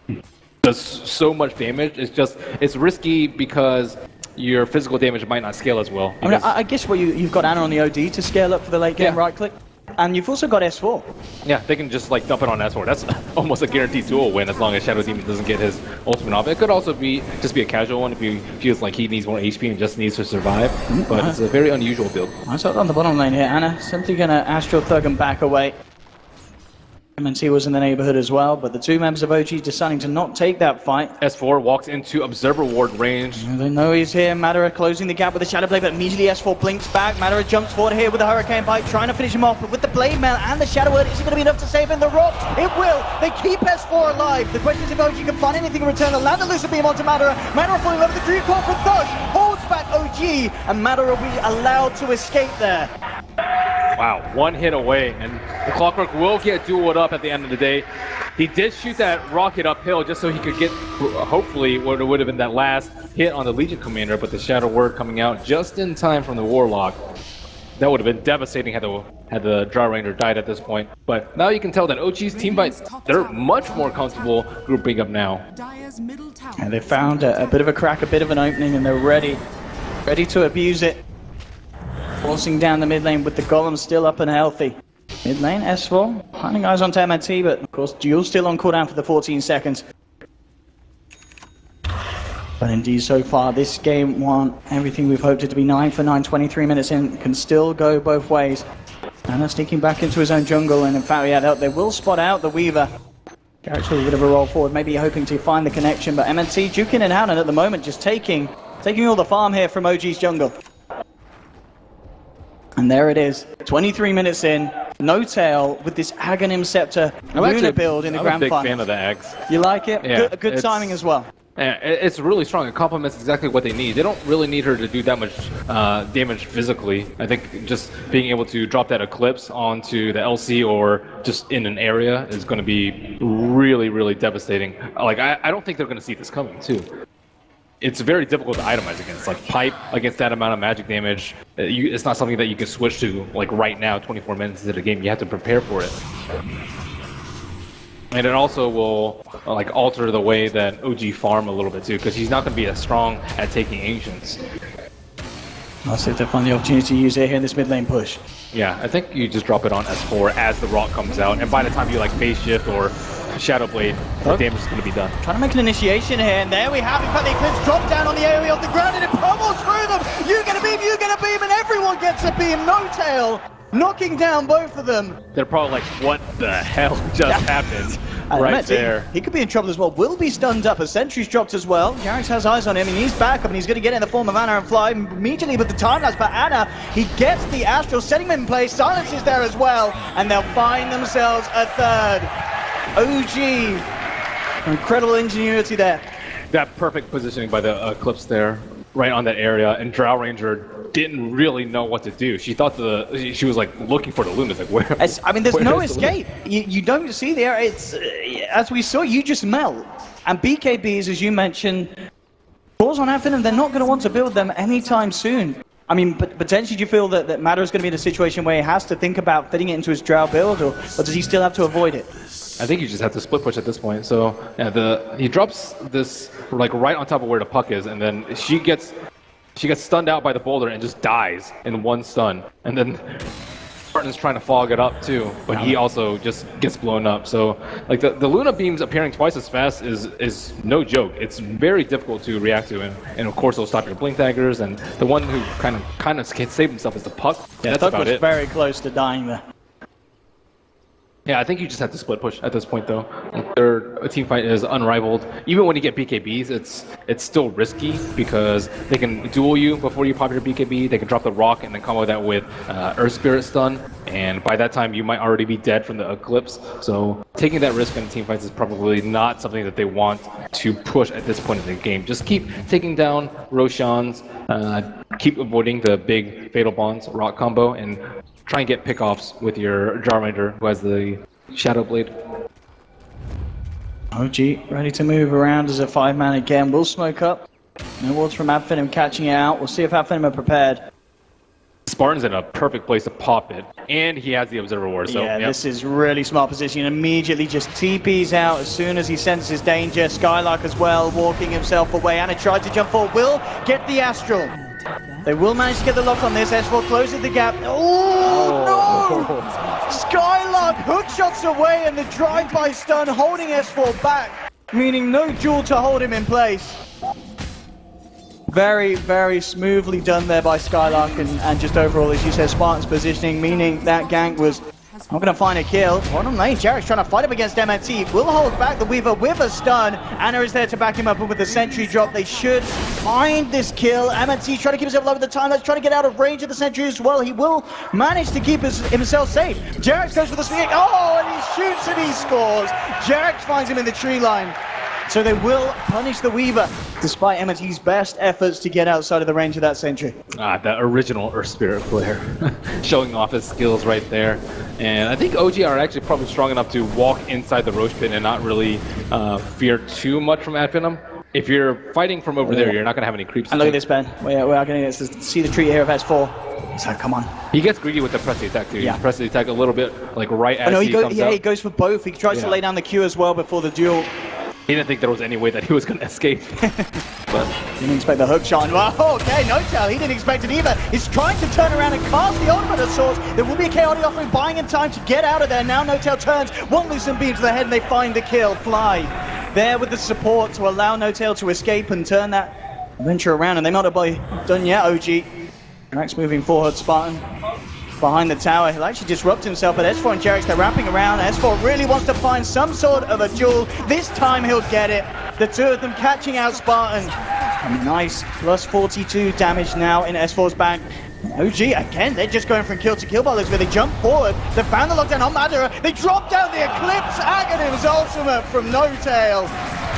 does so much damage, it's risky because your physical damage might not scale as well. I mean, I guess you've got Ana on the OD to scale up for the late game right click. And you've also got S4. Yeah, they can just like dump it on S4. That's almost a guaranteed duel win as long as Shadow Demon doesn't get his ultimate off. It could also be just be a casual one if he feels like he needs more HP and just needs to survive. But it's a very unusual build. Nice up on the bottom lane here. Anna simply going to Astral Thug and back away. MNT was in the neighborhood as well, but the two members of OG deciding to not take that fight. S4 walks into Observer Ward range. They know he's here. Madara closing the gap with the Shadow Blade, but immediately S4 blinks back. Madara jumps forward here with the Hurricane Bite, trying to finish him off, but with the Blade Mail and the Shadow Word, is it going to be enough to save him? The Rock, it will. They keep S4 alive. The question is if OG can find anything in return. The land of Lucid Beam onto Madara. Madara falling over the Dream Core for Thug, holds back OG, and Madara will be allowed to escape there. Wow, one hit away, and the Clockwork will get dueled up at the end of the day. He did shoot that rocket uphill just so he could get, hopefully, what would have been that last hit on the Legion Commander, but the Shadow Word coming out just in time from the Warlock. That would have been devastating had the Drow Ranger died at this point. But now you can tell that OG's team fights, they're much more comfortable grouping up now. And they found a bit of a crack, a bit of an opening, and they're ready to abuse it. Forcing down the mid lane with the Golem still up and healthy. Mid lane, S4, finding eyes onto MNT, but of course, Duel still on cooldown for the 14 seconds. But indeed, so far, this game won everything we've hoped it to be. 9 for 9, 23 minutes in, can still go both ways. Anna sneaking back into his own jungle, and in fact, yeah, they will spot out the Weaver. Garrett's with a bit of a roll forward, maybe hoping to find the connection, but MNT juking it out, and at the moment, just taking all the farm here from OG's jungle. And there it is, 23 minutes in, no tail with this Aghanim Scepter Luna build in the grand final. I'm a big fan of the Axe. You like it? Yeah, good timing as well. Yeah, it's really strong. It complements exactly what they need. They don't really need her to do that much damage physically. I think just being able to drop that Eclipse onto the LC or just in an area is going to be really, really devastating. Like, I don't think they're going to see this coming, too. It's very difficult to itemize against. Like, pipe against that amount of magic damage, it's not something that you can switch to, like, right now, 24 minutes into the game. You have to prepare for it. And it also will, like, alter the way that OG farm a little bit, too, because he's not going to be as strong at taking Ancients. I'll see if they find the opportunity to use it here in this mid lane push. Yeah, I think you just drop it on S4 as the Rock comes out, and by the time you, like, phase shift or Shadow Blade, the damage is going to be done. Trying to make an initiation here, and there we have it. But the Eclipse drop down on the area of the ground, and it pummels through them. You get a beam, and everyone gets a beam. No tail, knocking down both of them. They're probably like, what the hell just happened? Right there. He could be in trouble as well. Will be stunned up. A sentry's dropped as well. Garrett has eyes on him, and he's back up, and he's going to get in the form of Anna and fly immediately with the time lapse. But Anna, he gets the Astral, setting him in place. Silence is there as well, and they'll find themselves a third. OG, incredible ingenuity there. That perfect positioning by the Eclipse there, right on that area, and Drow Ranger didn't really know what to do. She thought she was like looking for the Lunas, like where? I mean, there's no escape. You don't see there. It's as we saw, you just melt. And BKBs, as you mentioned, pause on Finem, they're not going to want to build them anytime soon. I mean, but potentially do you feel that Madara is going to be in a situation where he has to think about fitting it into his Drow build, or does he still have to avoid it? I think you just have to split push at this point. So yeah, he drops this like right on top of where the puck is, and then she gets stunned out by the boulder and just dies in one stun. And then Spartan's trying to fog it up too, but he also just gets blown up. So like the Luna beams appearing twice as fast is no joke. It's very difficult to react to, and of course it'll stop your blink daggers. And the one who kind of can save himself is the puck. Yeah, that's Puck about was it. very close to dying there. Yeah, I think you just have to split push at this point, though. Their team fight is unrivaled. Even when you get BKBs, it's still risky because they can duel you before you pop your BKB. They can drop the rock and then combo that with Earth Spirit stun, and by that time you might already be dead from the Eclipse. So taking that risk in team fights is probably not something that they want to push at this point in the game. Just keep taking down Roshans, keep avoiding the big Fatal Bonds rock combo, and try and get pickoffs with your Jarminder, who has the Shadow Blade. OG ready to move around as a 5-man again. Will smoke up. No wards from Finem catching it out. We'll see if Finem are prepared. Spartan's in a perfect place to pop it, and he has the Observer Ward. So yeah, this is really smart position. Immediately just TPs out as soon as he senses danger. Skylark as well, walking himself away. Anna tried to jump forward. Will get the Astral. They will manage to get the lock on this. S4 closes the gap. Oh, Skylark hook shots away and the drive-by stun holding S4 back, meaning no duel to hold him in place. Very, very smoothly done there by Skylark and just overall, as you said, Spartan's positioning, meaning that gank was not going to find a kill. Bottom lane, Jarek's trying to fight up against MNT. Will hold back the Weaver with a stun. Anna is there to back him up, and with the sentry drop, they should find this kill. MNT trying to keep himself low at the time. Let's try to get out of range of the sentry as well. He will manage to keep himself safe. Jarek goes for the spear. Oh, and he shoots and he scores. Jarek finds him in the tree line. So they will punish the Weaver, despite MNT's best efforts to get outside of the range of that sentry. The original Earth Spirit player, showing off his skills right there. And I think OG are actually probably strong enough to walk inside the Roach Pit and not really fear too much from Advenom. If you're fighting from over there, you're not going to have any creeps. And look at this, Ben. We are going to see the tree here of S4. So come on. He gets greedy with the press the attack too. Yeah. He presses the attack a little bit, like right as he comes out. He goes for both. He tries to lay down the Q as well before the duel. He didn't think there was any way that he was going to escape. But didn't expect the hook shot. Well, okay, no tell. He didn't expect it either. He's trying to turn around and cast the ultimate of sorts. There will be a chaotic offering, buying in time to get out of there. Now No Tail turns one loosened beam to the head and they find the kill. Fly there with the support to allow No Tail to escape and turn that venture around. And they might not be done yet, OG. Drax moving forward, Spartan behind the tower. He'll actually disrupt himself, but S4 and Jarek's, they're wrapping around. S4 really wants to find some sort of a duel. This time he'll get it. The two of them catching out Spartan. And nice, plus 42 damage now in S4's back. OG, again, they're just going from kill to kill by this, where they jump forward. They found the lockdown on Madara. They drop down the Eclipse Aghanim's ultimate from No Tail.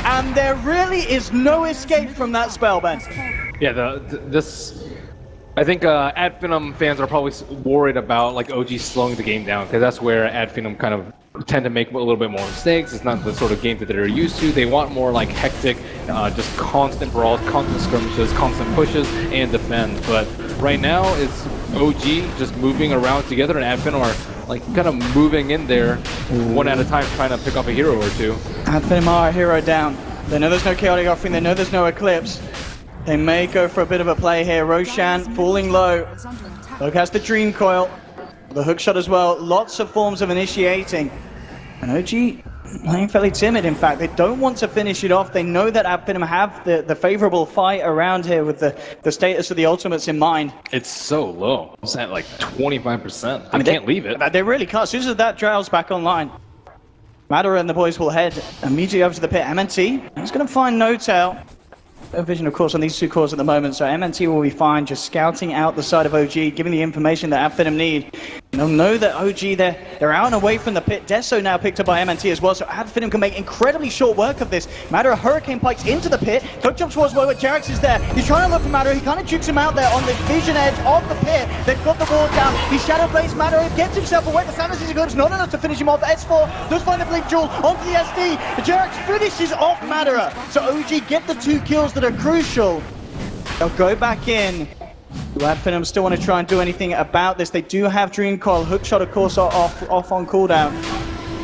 And there really is no escape from that spell, Ben. yeah, I think Advenom fans are probably worried about like OG slowing the game down, because that's where Advenom kind of tend to make a little bit more mistakes. It's not the sort of game that they're used to. They want more like hectic, just constant brawls, constant skirmishes, constant pushes, and defend. But right now, it's OG just moving around together, and Advenom are like kind of moving in there one at a time, trying to pick up a hero or two. Advenom are a hero down. They know there's no chaotic offering. They know there's no Eclipse. They may go for a bit of a play here. Roshan falling low. Look, has the Dream Coil. The hook shot as well. Lots of forms of initiating. And OG playing fairly timid, in fact. They don't want to finish it off. They know that Advenom have the favorable fight around here with the status of the ultimates in mind. It's so low. It's at like 25%. They can't leave it. They really can't. As soon as that Drow's back online, Madara and the boys will head immediately over to the pit. MNT is going to find No Tail. No vision, of course, on these two cores at the moment, so MNT will be fine, just scouting out the side of OG, giving the information that Advenom need. They'll know that OG, they're out and away from the pit. Deso now picked up by MNT as well, so Advenom can make incredibly short work of this. Madara Hurricane Pikes into the pit. Hook jumps towards where Jarex is there. He's trying to look for Madara. He kind of jukes him out there on the vision edge of the pit. They've got the wall down. He Shadow Blades Madara, gets himself away. The Samus is good. It's not enough to finish him off. S4 does find the Blink Jewel onto the SD. Jarex finishes off Madara. So OG get the 2 kills that are crucial. They'll go back in. Do Advenom still want to try and do anything about this? They do have Dream Coil. Hookshot, of course, off on cooldown.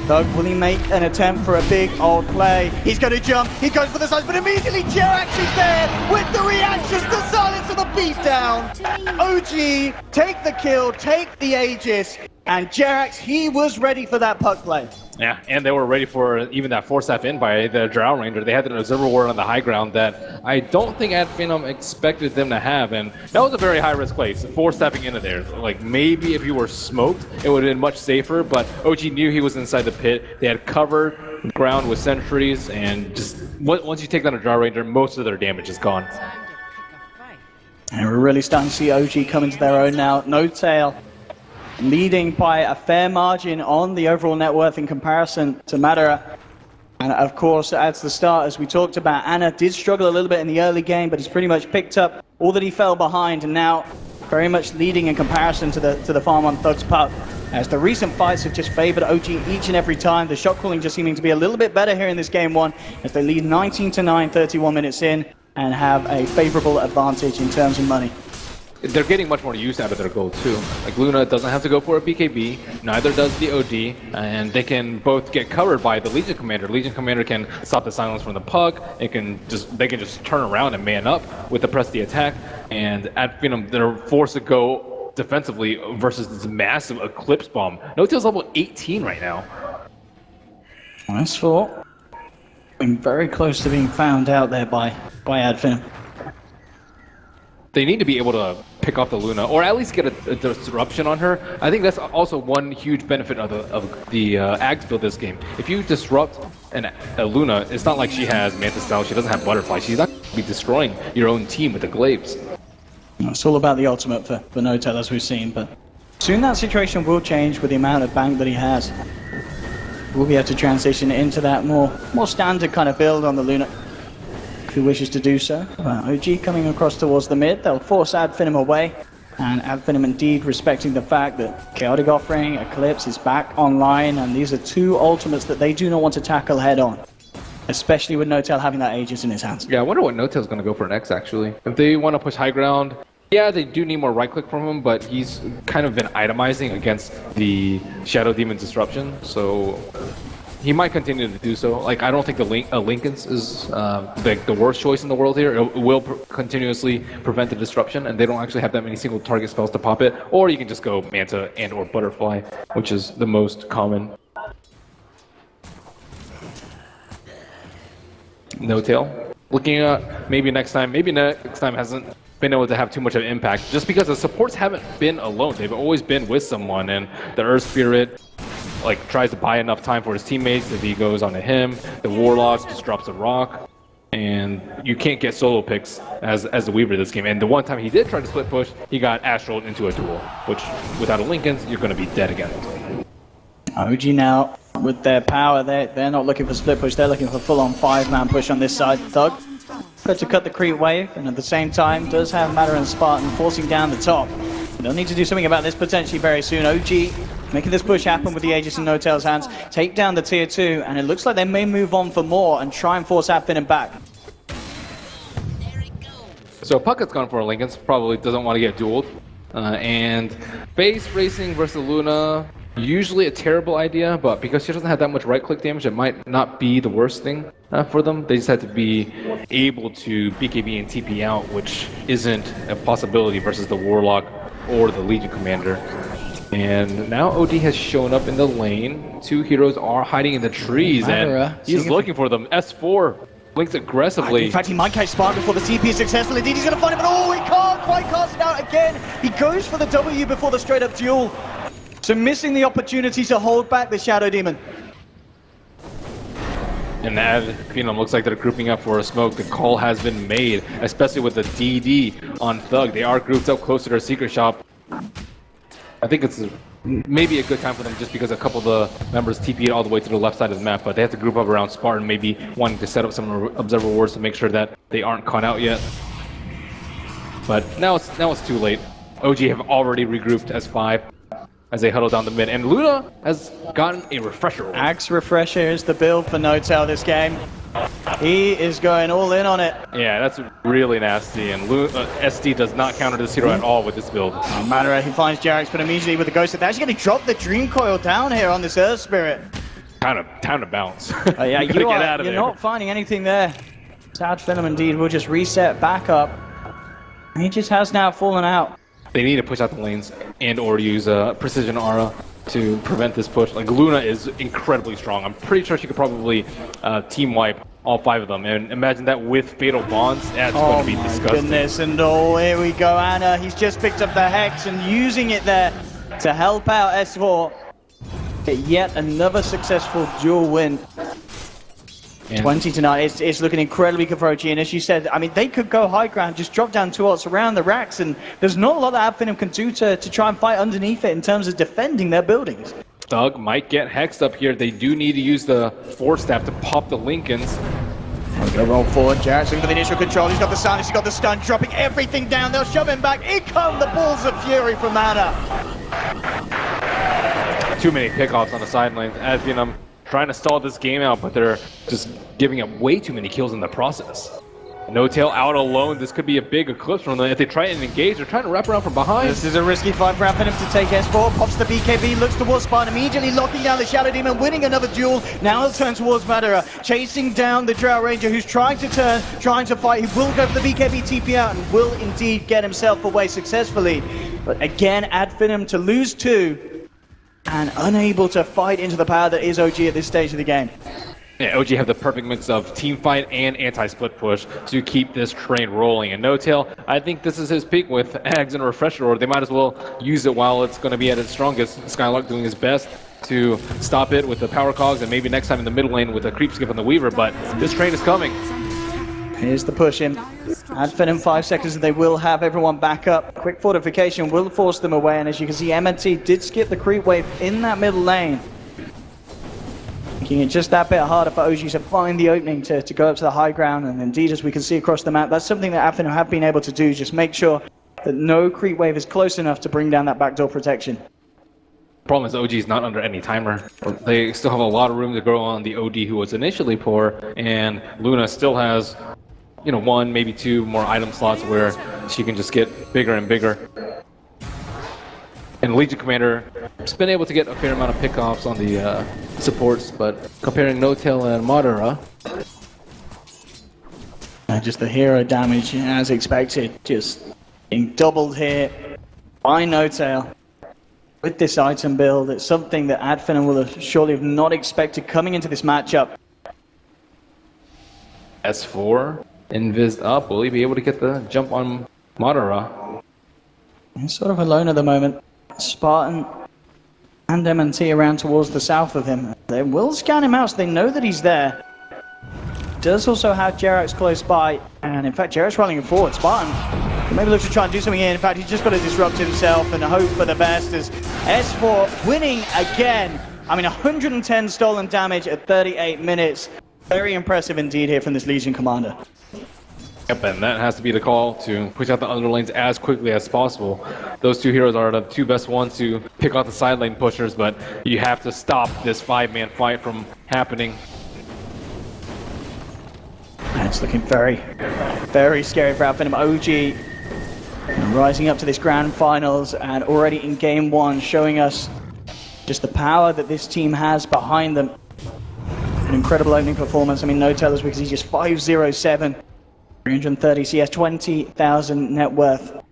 Doug, will he make an attempt for a big old play? He's going to jump. He goes for the sides, but immediately Jerax is there with the reactions, the silence of the beatdown. OG, take the kill, take the Aegis, and Jerax, he was ready for that puck play. Yeah, and they were ready for even that force-staff in by the Drow Ranger. They had an Observer Ward on the high ground that I don't think Advenom expected them to have, and that was a very high-risk place, force-staffing into there. Like, maybe if you were smoked, it would have been much safer, but OG knew he was inside the pit. They had covered the ground with sentries, and just once you take down a Drow Ranger, most of their damage is gone. And we're really starting to see OG come into their own now. No Tail leading by a fair margin on the overall net worth in comparison to Madara. And of course, at the start, as we talked about, Anna did struggle a little bit in the early game, but he's pretty much picked up all that he fell behind, and now very much leading in comparison to the farm on Thug's puck. As the recent fights have just favored OG each and every time, the shot calling just seeming to be a little bit better here in this game one, as they lead 19-9, 31 minutes in, and have a favorable advantage in terms of money. They're getting much more use out of their gold too. Like Luna doesn't have to go for a BKB, neither does the OD, and they can both get covered by the Legion Commander. Legion Commander can stop the silence from the puck. They can just turn around and man up with the press the attack, and Advenom, they're forced to go defensively versus this massive Eclipse Bomb. No-Tail's level 18 right now. S4 been very close to being found out there by Adfin. They need to be able to pick off the Luna, or at least get a disruption on her. I think that's also one huge benefit of the Ags build this game. If you disrupt a Luna, it's not like she has Manta Style, she doesn't have Butterfly. She's not going to be destroying your own team with the Glaives. It's all about the ultimate for No-Tail, as we've seen, but soon that situation will change with the amount of bank that he has. We'll be able to transition into that more standard kind of build on the Luna, if he wishes to do so. OG coming across towards the mid, they'll force Adfinem away, and Adfinem indeed respecting the fact that Chaotic Offering, Eclipse is back online, and these are two ultimates that they do not want to tackle head on, especially with No-Tail having that Aegis in his hands. Yeah, I wonder what No-Tail's going to go for next, actually. If they want to push high ground, yeah, they do need more right click from him, but he's kind of been itemizing against the Shadow Demon Disruption, so he might continue to do so. Like, I don't think the Linken's is the worst choice in the world here. It will continuously prevent the disruption, and they don't actually have that many single target spells to pop it. Or you can just go Manta and or Butterfly, which is the most common. No-Tail. Looking at maybe next time hasn't been able to have too much of an impact, just because the supports haven't been alone. They've always been with someone, and the Earth Spirit like tries to buy enough time for his teammates. If he goes onto him, the Warlock just drops a rock, and you can't get solo picks as the Weaver this game. And the one time he did try to split push, he got astraled into a duel, which without a Linken's, you're going to be dead again. OG now, with their power, they're not looking for split push, they're looking for full-on 5-man push on this side. Thug, good to cut the creep wave, and at the same time, does have Matter and Spartan forcing down the top. They'll need to do something about this potentially very soon. OG making this push happen with the Aegis in No-Tail's hands, take down the tier 2, and it looks like they may move on for more and try and force Adfinem back. So Puckett's gone for a Linken's, probably doesn't want to get dueled. And base racing versus Luna, usually a terrible idea, but because she doesn't have that much right-click damage, it might not be the worst thing for them. They just have to be able to BKB and TP out, which isn't a possibility versus the Warlock or the Legion Commander. And now OD has shown up in the lane. Two heroes are hiding in the trees, and he's looking for them. S4 blinks aggressively. In fact, he might catch Spark before the TP is successful. Indeed, he's going to find him, but oh, he can't quite cast it out again. He goes for the W before the straight-up duel. So missing the opportunity to hold back the Shadow Demon. And that, Finem looks like they're grouping up for a smoke. The call has been made, especially with the DD on Thug. They are grouped up close to their secret shop. I think it's maybe a good time for them just because a couple of the members TP'd all the way to the left side of the map, but they have to group up around Spartan, maybe wanting to set up some observer wards to make sure that they aren't caught out yet. But now it's too late. OG have already regrouped as 5 as they huddle down the mid, and Luna has gotten a refresher. Axe Refresher is the build for No-Tail this game. He is going all in on it. Yeah, that's really nasty, and SD does not counter this hero at all with this build. Madara, he finds Jarex, but immediately with the Ghost, they're actually going to drop the Dream Coil down here on this Earth Spirit. Time to bounce. Yeah, you're not finding anything there. Sad Finem indeed will just reset back up. He just has now fallen out. They need to push out the lanes and or use a Precision Aura to prevent this push. Like, Luna is incredibly strong. I'm pretty sure she could probably team wipe all 5 of them. And imagine that with Fatal Bonds. That's going to be disgusting. Goodness, and oh, here we go. Anna, he's just picked up the Hex and using it there to help out S4. Get yet another successful dual win. 20-9, it's looking incredibly good for OG, and as you said, I mean, they could go high ground, just drop down 2 ults around the racks, and there's not a lot that Adfinem can do to try and fight underneath it in terms of defending their buildings. Thug might get hexed up here. They do need to use the Force Staff to pop the Linken's. Go roll forward, Jarrett's looking for the initial control, he's got the silence, he's got the stun, dropping everything down, they'll shove him back, in come the Balls of Fury from Anna. Too many pickoffs on the sidelines. Adfinem trying to stall this game out, but they're just giving up way too many kills in the process. No-Tail out alone. This could be a big eclipse from them. If they try and engage, they're trying to wrap around from behind. This is a risky fight for Adfinem to take S4. Pops the BKB, looks towards Spartan, immediately locking down the Shadow Demon, winning another duel. Now he'll turn towards Madara, chasing down the Drow Ranger, who's trying to turn, trying to fight. He will go for the BKB TP out and will indeed get himself away successfully. But again, Finem to lose 2 and unable to fight into the power that is OG at this stage of the game. Yeah, OG have the perfect mix of team fight and anti-split push to keep this train rolling. And No-Tail, I think this is his peak with Ags and a Refresher Orb. They might as well use it while it's going to be at its strongest. Skylark doing his best to stop it with the power cogs, and maybe next time in the mid lane with a creep skip on the Weaver, but this train is coming. Here's the push in. Finem 5 seconds and they will have everyone back up. Quick fortification will force them away, and as you can see, MNT did skip the creep wave in that middle lane, making it just that bit harder for OG to find the opening to go up to the high ground. And indeed, as we can see across the map, that's something that Finem have been able to do, just make sure that no creep wave is close enough to bring down that backdoor protection. Problem is OG is not under any timer. They still have a lot of room to grow on the OD who was initially poor, and Luna still has, you know, 1, maybe 2 more item slots where she can just get bigger and bigger. And Legion Commander has been able to get a fair amount of pickoffs on the supports, but comparing No-Tail and Madara, just the hero damage as expected, just being doubled here by No-Tail. With this item build, it's something that Finem will have surely have not expected coming into this matchup. S4, Invis up, will he be able to get the jump on Madara? He's sort of alone at the moment. Spartan and MNT around towards the south of him. They will scan him out, so they know that he's there. Does also have Jerax close by, and in fact Jerax running forward. Spartan maybe look to try and do something here. In fact, he's just got to disrupt himself and hope for the best as S4 winning again. I mean, 110 stolen damage at 38 minutes. Very impressive indeed here from this Legion commander. Yep, and that has to be the call, to push out the underlanes as quickly as possible. Those 2 heroes are the 2 best ones to pick off the side lane pushers, but you have to stop this 5-man fight from happening. It's looking very, very scary for Finem. OG rising up to this grand finals and already in game 1 showing us just the power that this team has behind them. An incredible opening performance. I mean, No-Tail, as we can see, just 507, 330 CS, 20,000 net worth.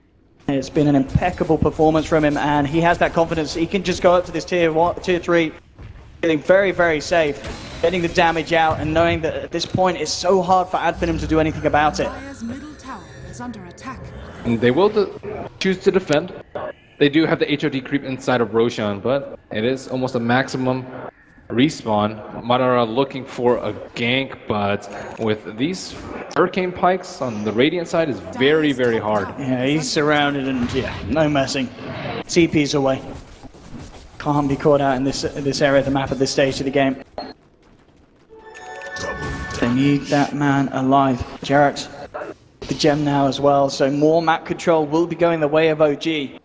It's been an impeccable performance from him, and he has that confidence. He can just go up to this tier 3, feeling very, very safe, getting the damage out, and knowing that at this point it's so hard for Finem to do anything about it. Dire's middle tower is under attack. And they will choose to defend. They do have the HOD creep inside of Roshan, but it is almost a maximum respawn. Madara looking for a gank, but with these Hurricane Pikes on the Radiant side is very, very hard. Yeah, he's surrounded and yeah, no messing. TP's away. Can't be caught out in this area of the map at this stage of the game. They need that man alive. Jerax, the gem now as well, so more map control will be going the way of OG.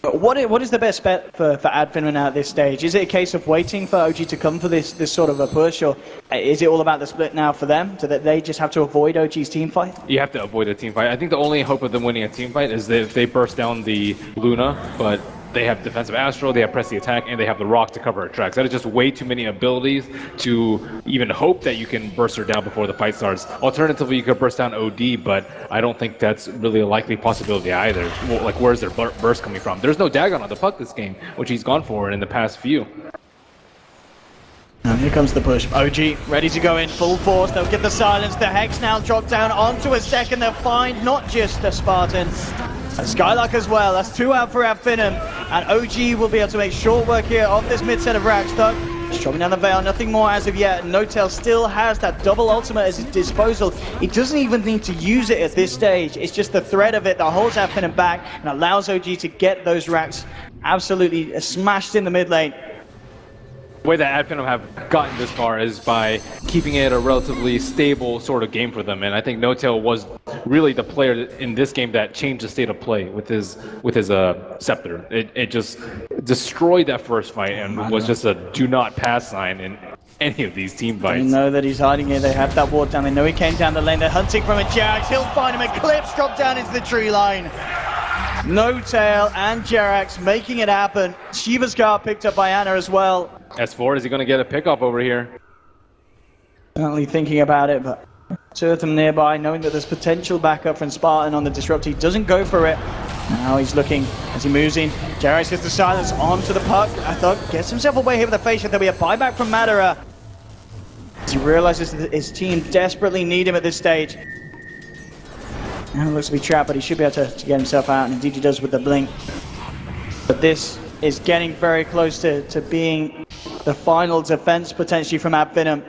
But what is the best bet for Finem at this stage? Is it a case of waiting for OG to come for this sort of a push, or is it all about the split now for them, so that they just have to avoid OG's team fight? You have to avoid a team fight. I think the only hope of them winning a team fight is that if they burst down the Luna, but they have defensive Astral, they have press the attack, and they have the rock to cover her tracks. That is just way too many abilities to even hope that you can burst her down before the fight starts. Alternatively, you could burst down OD, but I don't think that's really a likely possibility either. Well, like, where's their burst coming from? There's no Dagon on the puck this game, which he's gone for in the past few. And here comes the push. OG ready to go in full force. They'll get the silence. The Hex now drop down onto a second. They'll find not just a Spartan, a Skylark as well. That's 2 out for Finem. And OG will be able to make short work here of this mid set of racks, though. Dropping down the Veil, nothing more as of yet. No-Tail still has that double ultimate at his disposal. He doesn't even need to use it at this stage. It's just the threat of it that holds Finem back and allows OG to get those racks absolutely smashed in the mid lane. The way that Finem have gotten this far is by keeping it a relatively stable sort of game for them, and I think No-Tail was really the player in this game that changed the state of play with his Scepter. It just destroyed that first fight and was just a do not pass sign in any of these team fights. They know that he's hiding here. They have that ward down. They know he came down the lane. They're hunting from a Jerax. He'll find him. Eclipse drop down into the tree line. No-Tail and Jerax making it happen. Shiva's Guard picked up by Anna as well. S4, is he going to get a pickup over here? Certainly thinking about it, but 2 of them nearby, knowing that there's potential backup from Spartan on the Disrupt. He doesn't go for it. Now he's looking as he moves in. Jarius gets the silence onto the puck. I thought gets himself away here with a face shot. There'll be a buyback from Madara. As he realizes that his team desperately need him at this stage. Now it looks to be trapped, but he should be able to get himself out, and indeed he does with the blink. But this is getting very close to being the final defense potentially from Finem.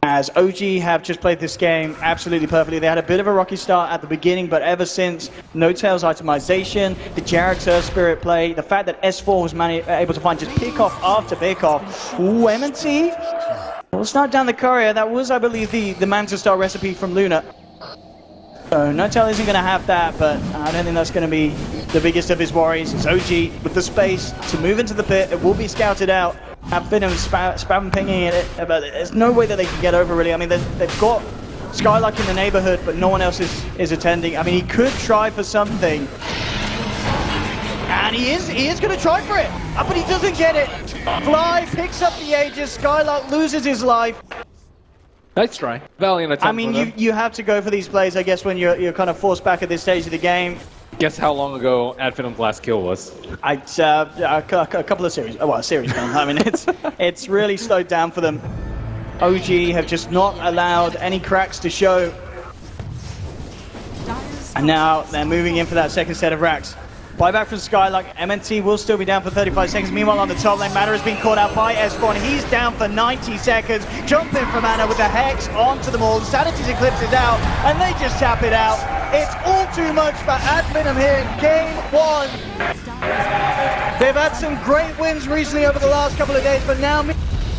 As OG have just played this game absolutely perfectly. They had a bit of a rocky start at the beginning, but ever since No Tails itemization, the Jarek Spirit play, the fact that S4 was able to find just pick-off after pick-off. Ooh, M&T will start down the courier. That was, I believe, the Manta Star recipe from Luna. So No Tail isn't going to have that, but I don't think that's going to be the biggest of his worries. It's OG with the space to move into the pit. It will be scouted out. Finem spam pinging it, but there's no way that they can get over, really. I mean, they've got Skylark in the neighborhood, but no one else is attending. I mean, he could try for something. And he is going to try for it, but he doesn't get it. Fly picks up the Aegis, Skylark loses his life. Nice try. Valiant attempt. I mean, you have to go for these plays, I guess, when you're kind of forced back at this stage of the game. Guess how long ago Finem's last kill was? A couple of series. Well, a series now. I mean, it's really slowed down for them. OG have just not allowed any cracks to show. And now they're moving in for that second set of racks. Buyback from Skylark. MNT will still be down for 35 seconds. Meanwhile, on the top lane, Mana has been caught out by S4, and he's down for 90 seconds. Jump in from Mana with the Hex onto them all. Sanity's Eclipse is out, and they just tap it out. It's all too much for Finem here in Game 1. They've had some great wins recently over the last couple of days, but now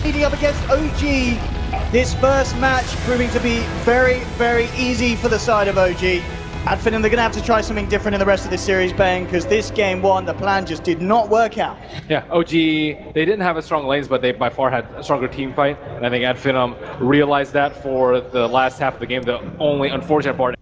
meeting up against OG. This first match proving to be very, very easy for the side of OG. Finem, they're going to have to try something different in the rest of this series, Ben, because this Game 1, the plan just did not work out. Yeah, OG, they didn't have as strong lanes, but they by far had a stronger team fight. And I think Finem realized that for the last half of the game. The only unfortunate part